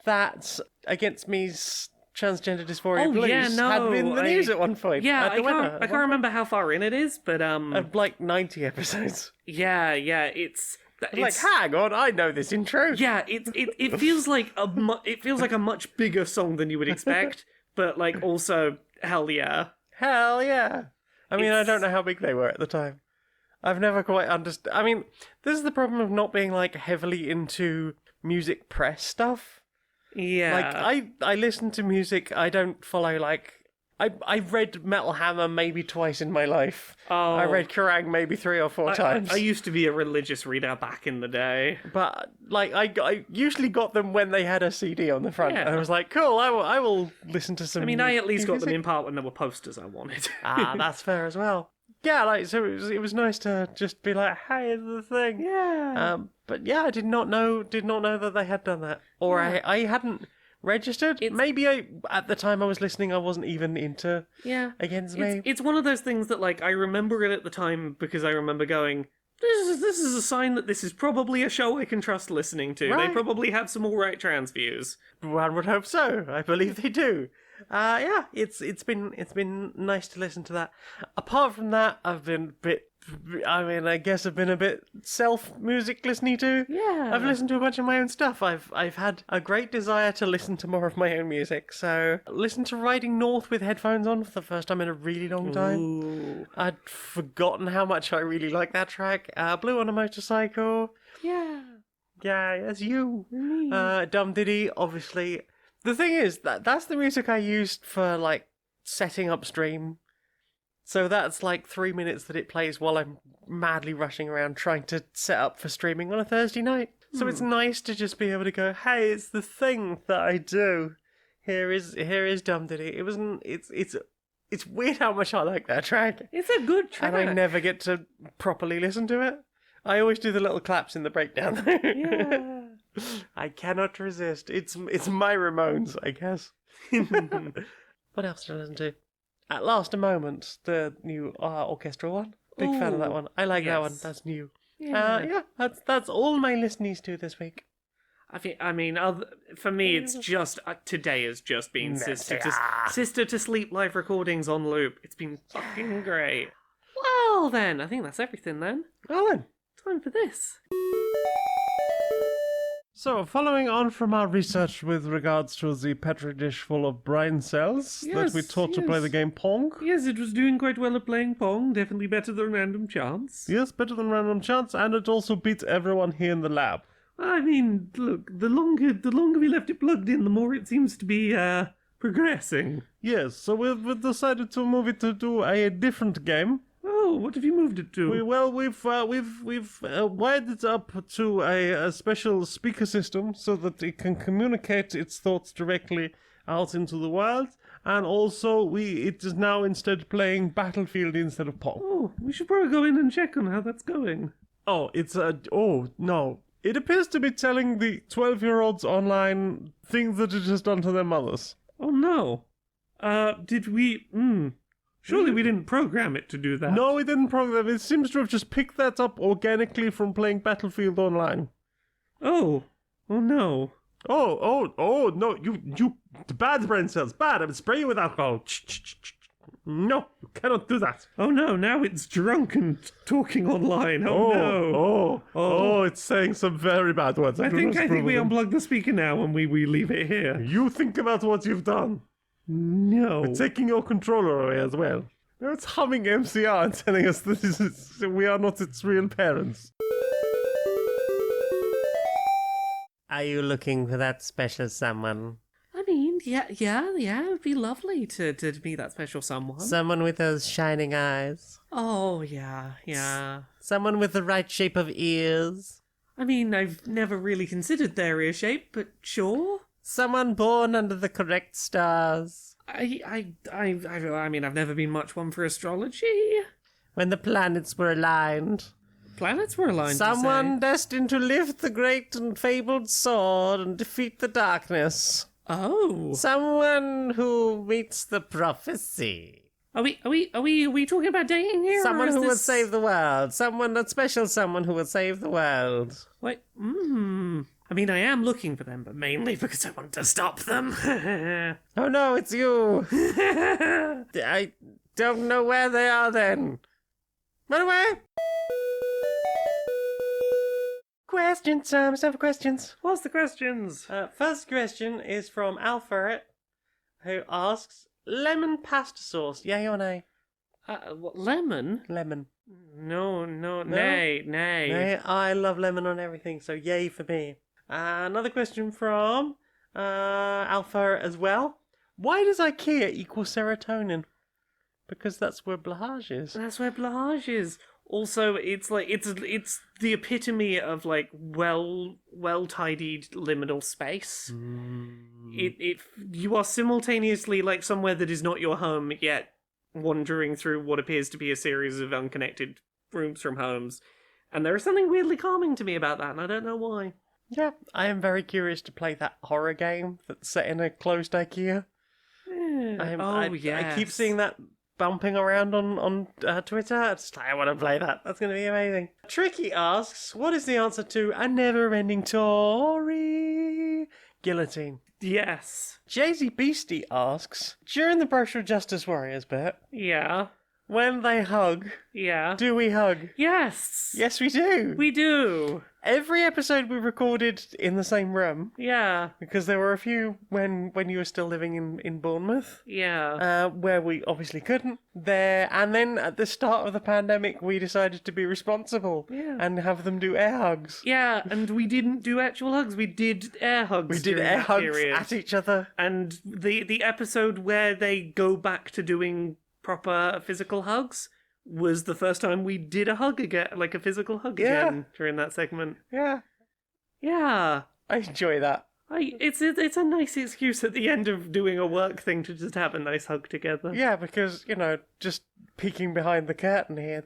A: that Against Me's Transgender Dysphoria Blues had been in the news at one point.
B: Yeah, I can't remember how far in it is, but
A: of like 90 episodes.
B: Yeah, it's
A: like, hang on, I know this intro.
B: Yeah, it feels like a much bigger song than you would expect, but like also hell yeah.
A: Hell yeah. I mean, I don't know how big they were at the time. I've never quite understood. I mean, this is the problem of not being like heavily into music press stuff.
B: Yeah.
A: Like, I listen to music, I don't follow, like, I read Metal Hammer maybe twice in my life.
B: Oh.
A: I read Kerrang maybe 3 or 4 times.
B: I used to be a religious reader back in the day.
A: But, like, I usually got them when they had a CD on the front.
B: Yeah.
A: And I was like, cool, I will listen to some
B: I mean, I at least got them
A: music.
B: in part when there were posters I wanted.
A: That's fair as well. Yeah, like, so it was nice to just be like, hey, it's the thing.
B: Yeah.
A: But yeah, I did not know that they had done that. Or
B: Yeah.
A: I hadn't registered. Maybe at the time I was listening, I wasn't even into
B: Yeah.
A: Against Me.
B: It's one of those things that, like, I remember it at the time because I remember going, this is a sign that this is probably a show I can trust listening to.
A: Right.
B: They probably have some alright trans views.
A: One would hope so. I believe they do. Yeah, it's been nice to listen to that. Apart from that, I've been I guess I've been a bit self-music listening to.
B: Yeah.
A: I've listened to a bunch of my own stuff. I've had a great desire to listen to more of my own music. So, listened to Riding North with headphones on for the first time in a really long time.
B: Ooh.
A: I'd forgotten how much I really like that track. Blue on a Motorcycle.
B: Yeah.
A: Yeah, that's you. Dumb Diddy, obviously. The thing is, that's the music I used for, like, setting up stream. So that's like 3 minutes that it plays while I'm madly rushing around trying to set up for streaming on a Thursday night. So it's nice to just be able to go, hey, it's the thing that I do. Here is Dumb Diddy. It's weird how much I like that track.
B: It's a good track.
A: And I never get to properly listen to it. I always do the little claps in the breakdown.
B: Yeah.
A: I cannot resist. It's my Ramones, I guess. What else did I listen to? At Last a Moment, the new orchestral one. Big fan of that one. I like that one. That's new.
B: Yeah.
A: That's all my listenings to this week.
B: I mean, for me, it's just today has just been Sister to Sleep live recordings on loop. It's been fucking great. Well, then, I think that's everything. Then
A: Well then.
B: time for this.
C: So, following on from our research with regards to the petri dish full of brain cells that we taught to play the game Pong.
B: Yes, it was doing quite well at playing Pong. Definitely better than Random Chance.
C: Yes, better than random chance, and it also beat everyone here in the lab.
B: I mean, look, the longer we left it plugged in, the more it seems to be progressing.
C: Yes, so we've decided to move it to do a different game.
B: Oh, what have you moved it to?
C: We've wired it up to a special speaker system so that it can communicate its thoughts directly out into the world, and also it is now instead playing Battlefield instead of Pong.
B: Oh, we should probably go in and check on how that's going.
C: Oh, no. It appears to be telling the 12-year-olds online things that it has done to their mothers.
B: Oh no. Did we? Surely we didn't program it to do that.
C: No, it didn't program. It seems to have just picked that up organically from playing Battlefield Online.
B: Oh no.
C: Oh, no, you bad brain cells, bad. I'm spraying you with alcohol. No, you cannot do that.
B: Oh no, now it's drunk and talking online. Oh no.
C: Oh, it's saying some very bad words.
B: I think we unplug the speaker now and we leave it here.
C: You think about what you've done.
B: No.
C: We're taking your controller away as well. Now it's humming MCR and telling us that we are not its real parents.
A: Are you looking for that special someone?
B: I mean, yeah, it would be lovely to be that special someone.
A: Someone with those shining eyes?
B: Oh, yeah.
A: Someone with the right shape of ears?
B: I mean, I've never really considered their ear shape, but sure.
A: Someone born under the correct stars?
B: I mean, I've never been much one for astrology.
A: When the planets were aligned?
B: Planets were aligned,
A: Someone destined to lift the great and fabled sword and defeat the darkness.
B: Oh.
A: Someone who meets the prophecy.
B: Are we talking about dating here?
A: Someone who will save the world. A special someone who will save the world.
B: Wait, I mean, I am looking for them, but mainly because I want to stop them.
A: Oh no, it's you. I don't know where they are then. Run away. Question time. It's time for questions.
B: What's the questions?
A: First question is from Alferret, who asks, lemon pasta sauce, yay or nay?
B: What, lemon?
A: Lemon.
B: No, nay.
A: Nay, I love lemon on everything, so yay for me. Another question from Alpha as well. Why does IKEA equal serotonin? Because that's where Blahage is.
B: That's where Blahage is. Also, it's like it's the epitome of like well tidied liminal space. You are simultaneously like somewhere that is not your home, yet wandering through what appears to be a series of unconnected rooms from homes. And there is something weirdly calming to me about that, and I don't know why.
A: Yeah, I am very curious to play that horror game that's set in a closed IKEA. I keep seeing that bumping around on Twitter. I want to play that. That's going to be amazing. Tricky asks, what is the answer to a never-ending Tory guillotine?
B: Yes.
A: Jay-Z Beastie asks, during the Brocial Justice Warriors bit,
B: Yeah.
A: when they hug,
B: Yeah.
A: do we hug?
B: Yes.
A: Yes, we do.
B: We do.
A: Every episode we recorded in the same room,
B: Yeah.
A: because there were a few when you were still living in Bournemouth,
B: Yeah.
A: where we obviously couldn't. And then at the start of the pandemic, we decided to be responsible and have them do air hugs.
B: Yeah, and we didn't do actual hugs. We did air hugs.
A: We did
B: during
A: air
B: that
A: hugs
B: period.
A: at each other.
B: And the episode where they go back to doing proper physical hugs was the first time we did a hug again, like a physical hug again during that segment.
A: Yeah,
B: Yeah.
A: I enjoy that.
B: It's a nice excuse at the end of doing a work thing to just have a nice hug together.
A: Yeah, because, just peeking behind the curtain here,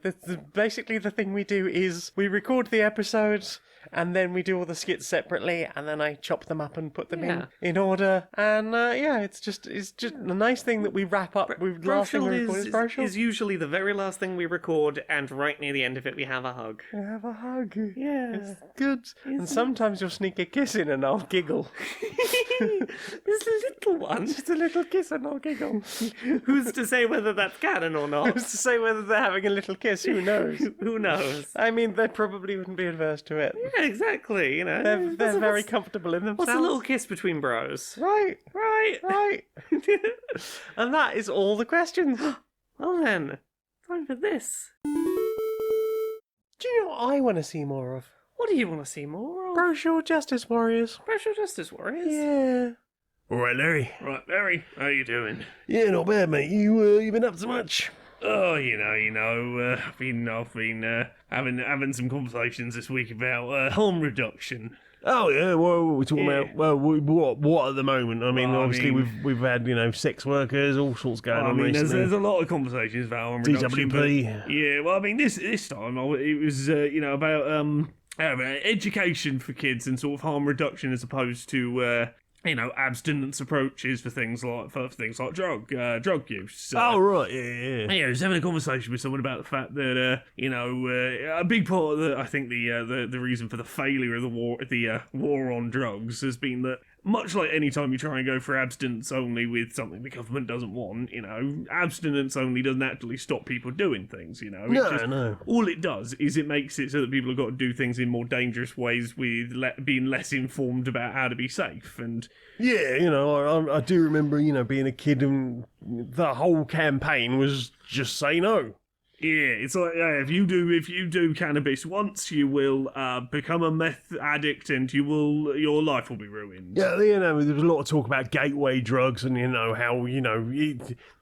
A: basically the thing we do is we record the episodes, and then we do all the skits separately, and then I chop them up and put them in order. And it's just a nice thing that we wrap up with the last thing we record is Brocial.
B: Is usually the very last thing we record, and right near the end of it we have a hug.
A: We have a hug.
B: Yeah.
A: It's good. And sometimes you'll sneak a kiss in and I'll giggle.
B: Just a little one.
A: Just a little kiss and I'll giggle.
B: Who's to say whether that's canon or not?
A: Who's to say whether they're having a little kiss? Who knows?
B: Who knows?
A: I mean, they probably wouldn't be adverse to it.
B: Yeah, exactly.
A: They're very comfortable in themselves.
B: What's a little kiss between bros?
A: Right.
B: Right.
A: And that is all the questions.
B: Well then, time for this.
A: Do you know what I want to see more of?
B: What do you want to see more of?
A: Brocial Justice Warriors.
B: Brocial Justice Warriors?
A: Yeah.
C: All right, Larry.
B: Right, Larry, how you doing?
C: Yeah, not bad, mate. You been up to much?
B: Oh, I've been having some conversations this week about harm reduction.
C: Oh yeah, what are we talking about? Well, what at the moment? I mean,
B: Well,
C: obviously we've had sex workers, all sorts going on
B: there's
C: recently.
B: a lot of conversations about harm reduction.
C: DWP.
B: Yeah, well, I mean, this time it was about education for kids and sort of harm reduction as opposed to abstinence approaches for things like drug use.
C: Oh right, yeah.
B: Yeah, I was having a conversation with someone about the fact that a big part of I think the reason for the failure of the war on drugs has been that much like any time you try and go for abstinence only with something the government doesn't want, abstinence only doesn't actually stop people doing things.
C: No.
B: All it does is it makes it so that people have got to do things in more dangerous ways with being less informed about how to be safe. And
C: Yeah, I do remember, being a kid and the whole campaign was just say no.
B: yeah, it's like if you do cannabis once, you will become a meth addict, and your life will be ruined.
C: Yeah, there was a lot of talk about gateway drugs and how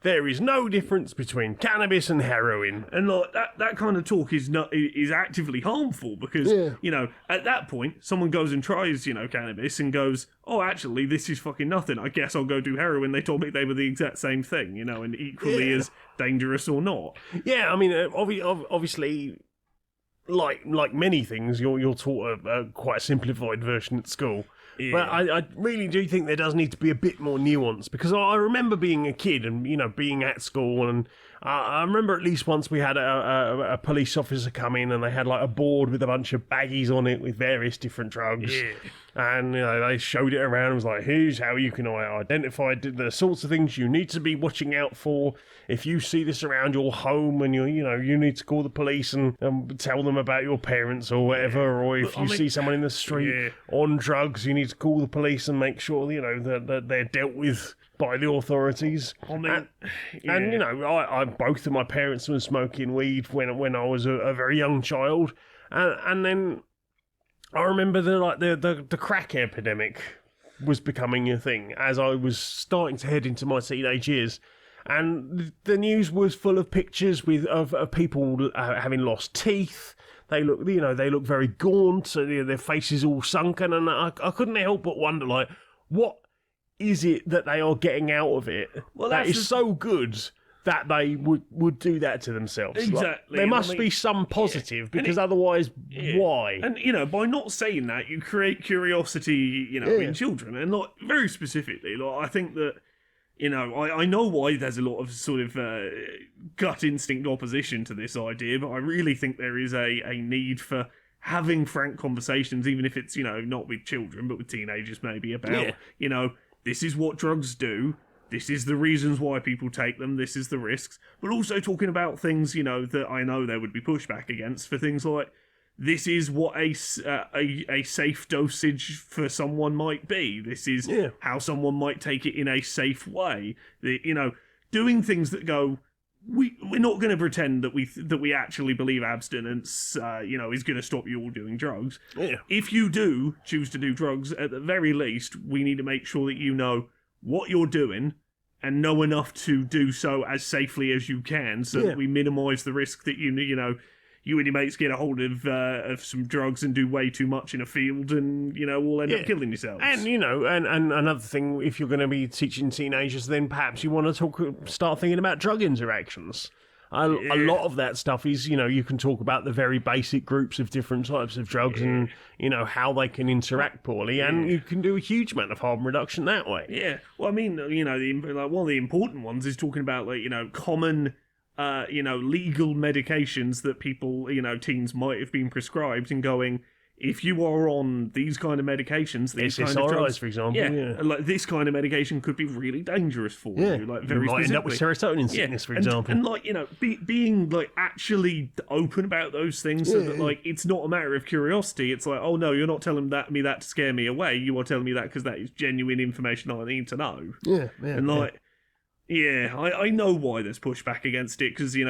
C: there is no difference between cannabis and heroin.
B: And like that kind of talk is actively harmful because at that point someone goes and tries cannabis and goes, oh, actually this is fucking nothing. I guess I'll go do heroin. They told me they were the exact same thing, and equally as dangerous or not.
C: Yeah, I mean, obviously, like many things, you're taught a quite simplified version at school.
B: Yeah.
C: But I really do think there does need to be a bit more nuance, because I remember being a kid and being at school, and I remember at least once we had a police officer come in and they had like a board with a bunch of baggies on it with various different drugs.
B: Yeah.
C: And they showed it around and was like, here's how you can identify the sorts of things you need to be watching out for. If you see this around your home, and you need to call the police and tell them about your parents or whatever. Or if you see someone in the street on drugs, you need to call the police and make sure that they're dealt with by the authorities.
B: I mean,
C: I both of my parents were smoking weed when I was a very young child, and then I remember the crack epidemic was becoming a thing as I was starting to head into my teenage years. And the news was full of pictures of people having lost teeth. They look very gaunt. So their faces all sunken, and I couldn't help but wonder, like, what is it that they are getting out of it that is so good that they would do that to themselves?
D: Exactly.
C: Like, there must be some positive, because otherwise, why?
D: And by not saying that, you create curiosity, in children, and like very specifically, like I think that. I know why there's a lot of sort of gut instinct opposition to this idea, but I really think there is a need for having frank conversations, even if it's, not with children, but with teenagers maybe, about, this is what drugs do, this is the reasons why people take them, this is the risks, but also talking about things, that I know there would be pushback against, for things like, this is what a safe dosage for someone might be. This is how someone might take it in a safe way. Doing things that go, we're not going to pretend that we actually believe abstinence, is going to stop you all doing drugs.
C: Yeah.
D: If you do choose to do drugs, at the very least, we need to make sure that you know what you're doing and know enough to do so as safely as you can, so that we minimise the risk that you and your mates get a hold of some drugs and do way too much in a field, and all end up killing yourselves.
C: And and another thing, if you're going to be teaching teenagers, then perhaps you want to start thinking about drug interactions. A lot of that stuff is, you can talk about the very basic groups of different types of drugs and, how they can interact poorly, and you can do a huge amount of harm reduction that way.
D: Yeah. Well, I mean, one of the important ones is talking about, common legal medications that people, teens might have been prescribed, and going, if you are on these kind of medications, these kind of drugs,
C: for example,
D: like this kind of medication could be really dangerous for you, like very
C: you might end up with
D: specifically.
C: serotonin sickness, for example.
D: And like, being like actually open about those things, so that like it's not a matter of curiosity. It's like, oh no, you're not telling me that to scare me away. You are telling me that because that is genuine information I need to know. And like. Yeah, I know why there's pushback against it, because the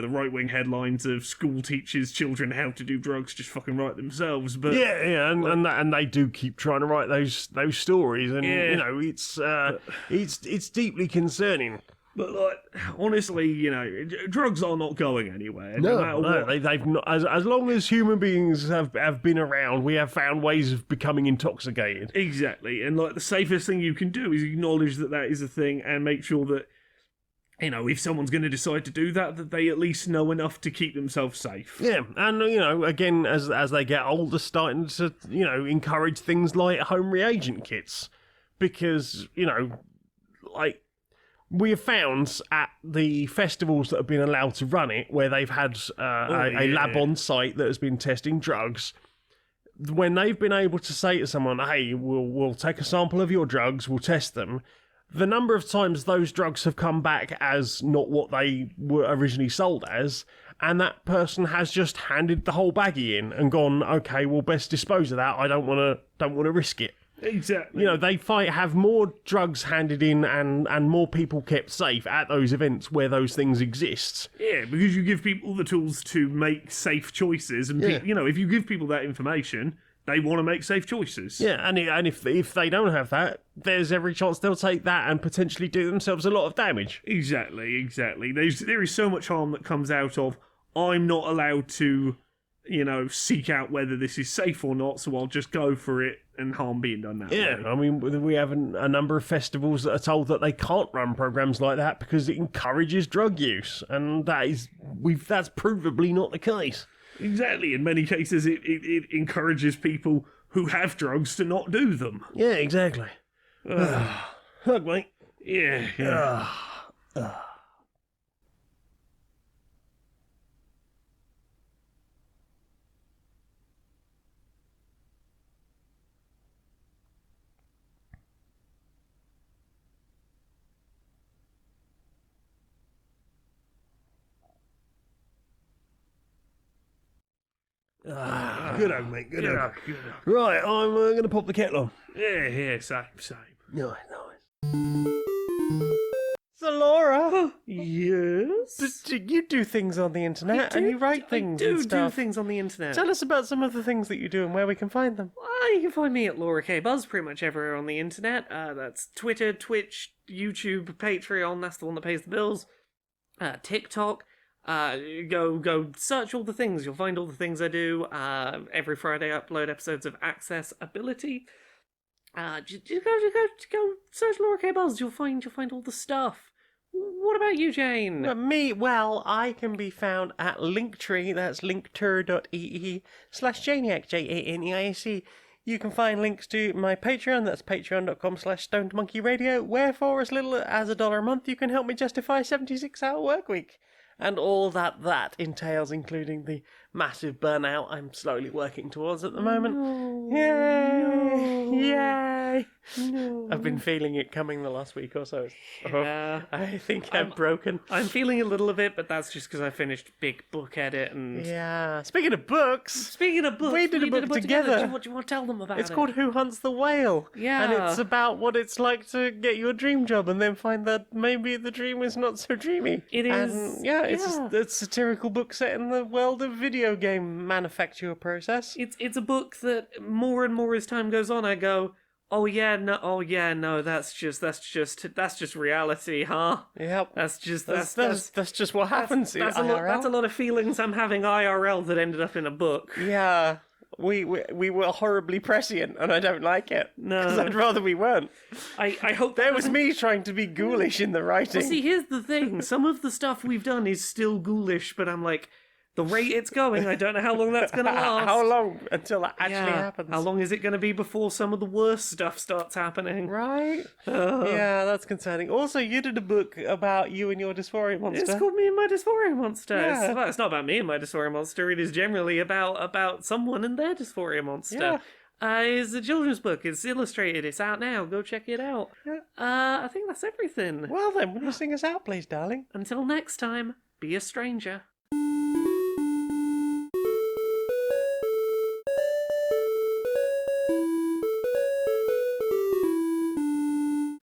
D: right wing headlines of school teaches children how to do drugs just fucking write themselves. But
C: and they do keep trying to write those stories, and it's deeply concerning.
D: But like, honestly, drugs are not going anywhere.
C: They've not. As long as human beings have been around, we have found ways of becoming intoxicated.
D: Exactly, and like the safest thing you can do is acknowledge that is a thing, and make sure that if someone's going to decide to do that, that they at least know enough to keep themselves safe.
C: Yeah, and again, as they get older, starting to encourage things like home reagent kits, because like. We have found at the festivals that have been allowed to run it, where they've had a lab on site that has been testing drugs, when they've been able to say to someone, hey, we'll take a sample of your drugs, we'll test them, the number of times those drugs have come back as not what they were originally sold as, and that person has just handed the whole baggie in and gone, okay, well, best dispose of that, I don't want to risk it.
D: Exactly.
C: They have more drugs handed in and more people kept safe at those events where those things exist.
D: Yeah, because you give people the tools to make safe choices, and if you give people that information, they want to make safe choices.
C: Yeah, and if they don't have that, there's every chance they'll take that and potentially do themselves a lot of damage.
D: Exactly. There is so much harm that comes out of, I'm not allowed to, seek out whether this is safe or not, so I'll just go for it, and harm being done that way.
C: Yeah, I mean, we have a number of festivals that are told that they can't run programs like that because it encourages drug use, and that's provably not the case.
D: Exactly. In many cases, it encourages people who have drugs to not do them.
C: Yeah, exactly. Hug, mate.
D: Yeah.
C: Good hug, mate. Good hug. Right, I'm going to pop the kettle on.
D: Yeah, same.
C: Nice.
A: So Laura,
B: Yes.
A: you do things on the internet and you write things
B: I
A: and
B: do
A: stuff.
B: things on the internet.
A: Tell us about some of the things that you do and where we can find them.
B: You can find me at Laura K Buzz pretty much everywhere on the internet. That's Twitter, Twitch, YouTube, Patreon. That's the one that pays the bills. TikTok. Go search all the things. You'll find all the things I do. Every Friday I upload episodes of Accessibility. Just go search Laura K Buzz. You'll find all the stuff. What about you, Jane?
A: Me, well, I can be found at Linktree, that's linktree.ee/Janiac, JANEIAC. You can find links to my Patreon, that's patreon.com/stonedmonkeyradio, where for as little as $1 a month you can help me justify a 76-hour work week. And all that entails, including the massive burnout I'm slowly working towards at the moment. Yay! Yay!
B: No.
A: I've been feeling it coming the last week or so. I think I'm
B: I'm-
A: broken.
B: I'm feeling a little of it, but that's just because I finished Big Book Edit and...
A: Yeah. Speaking of books,
B: Speaking of books,
A: We did a book together.
B: Do you want to tell them about
A: it's
B: it?
A: called Who Hunts the Whale.
B: Yeah.
A: And it's about what it's like to get your dream job and then find that maybe the dream is not so dreamy.
B: It
A: And
B: is-
A: it's
B: yeah.
A: a satirical book set in the world of video game manufacture process.
B: It's a book that more and more as time goes on, I go, oh yeah, no, that's just reality, huh?
A: Yep.
B: That's just
A: That's just what happens in
B: that's a
A: IRL.
B: lot. That's a lot of feelings I'm having IRL that ended up in a book.
A: Yeah. We were horribly prescient, and I don't like it.
B: No.
A: Because I'd rather we weren't.
B: I hope
A: There
B: that
A: was
B: doesn't-
A: me trying to be ghoulish in the writing.
B: Well, see, here's the thing. Some of the stuff we've done is still ghoulish, but I'm like, the rate it's going, I don't know how long that's going to last.
A: How long until that actually
B: Yeah.
A: happens?
B: How long is it going to be before some of the worst stuff starts happening?
A: Right? Yeah, that's concerning. Also, you did a book about you and your dysphoria monster.
B: It's called Me and My Dysphoria Monster.
A: Yeah.
B: Well, it's not about me and my dysphoria monster. It is generally about someone and their dysphoria monster. It's a children's book. It's illustrated. It's out now. Go check it out.
A: Yeah.
B: I think that's everything.
A: Well then, will you sing us out, please, darling?
B: Until next time, be a stranger.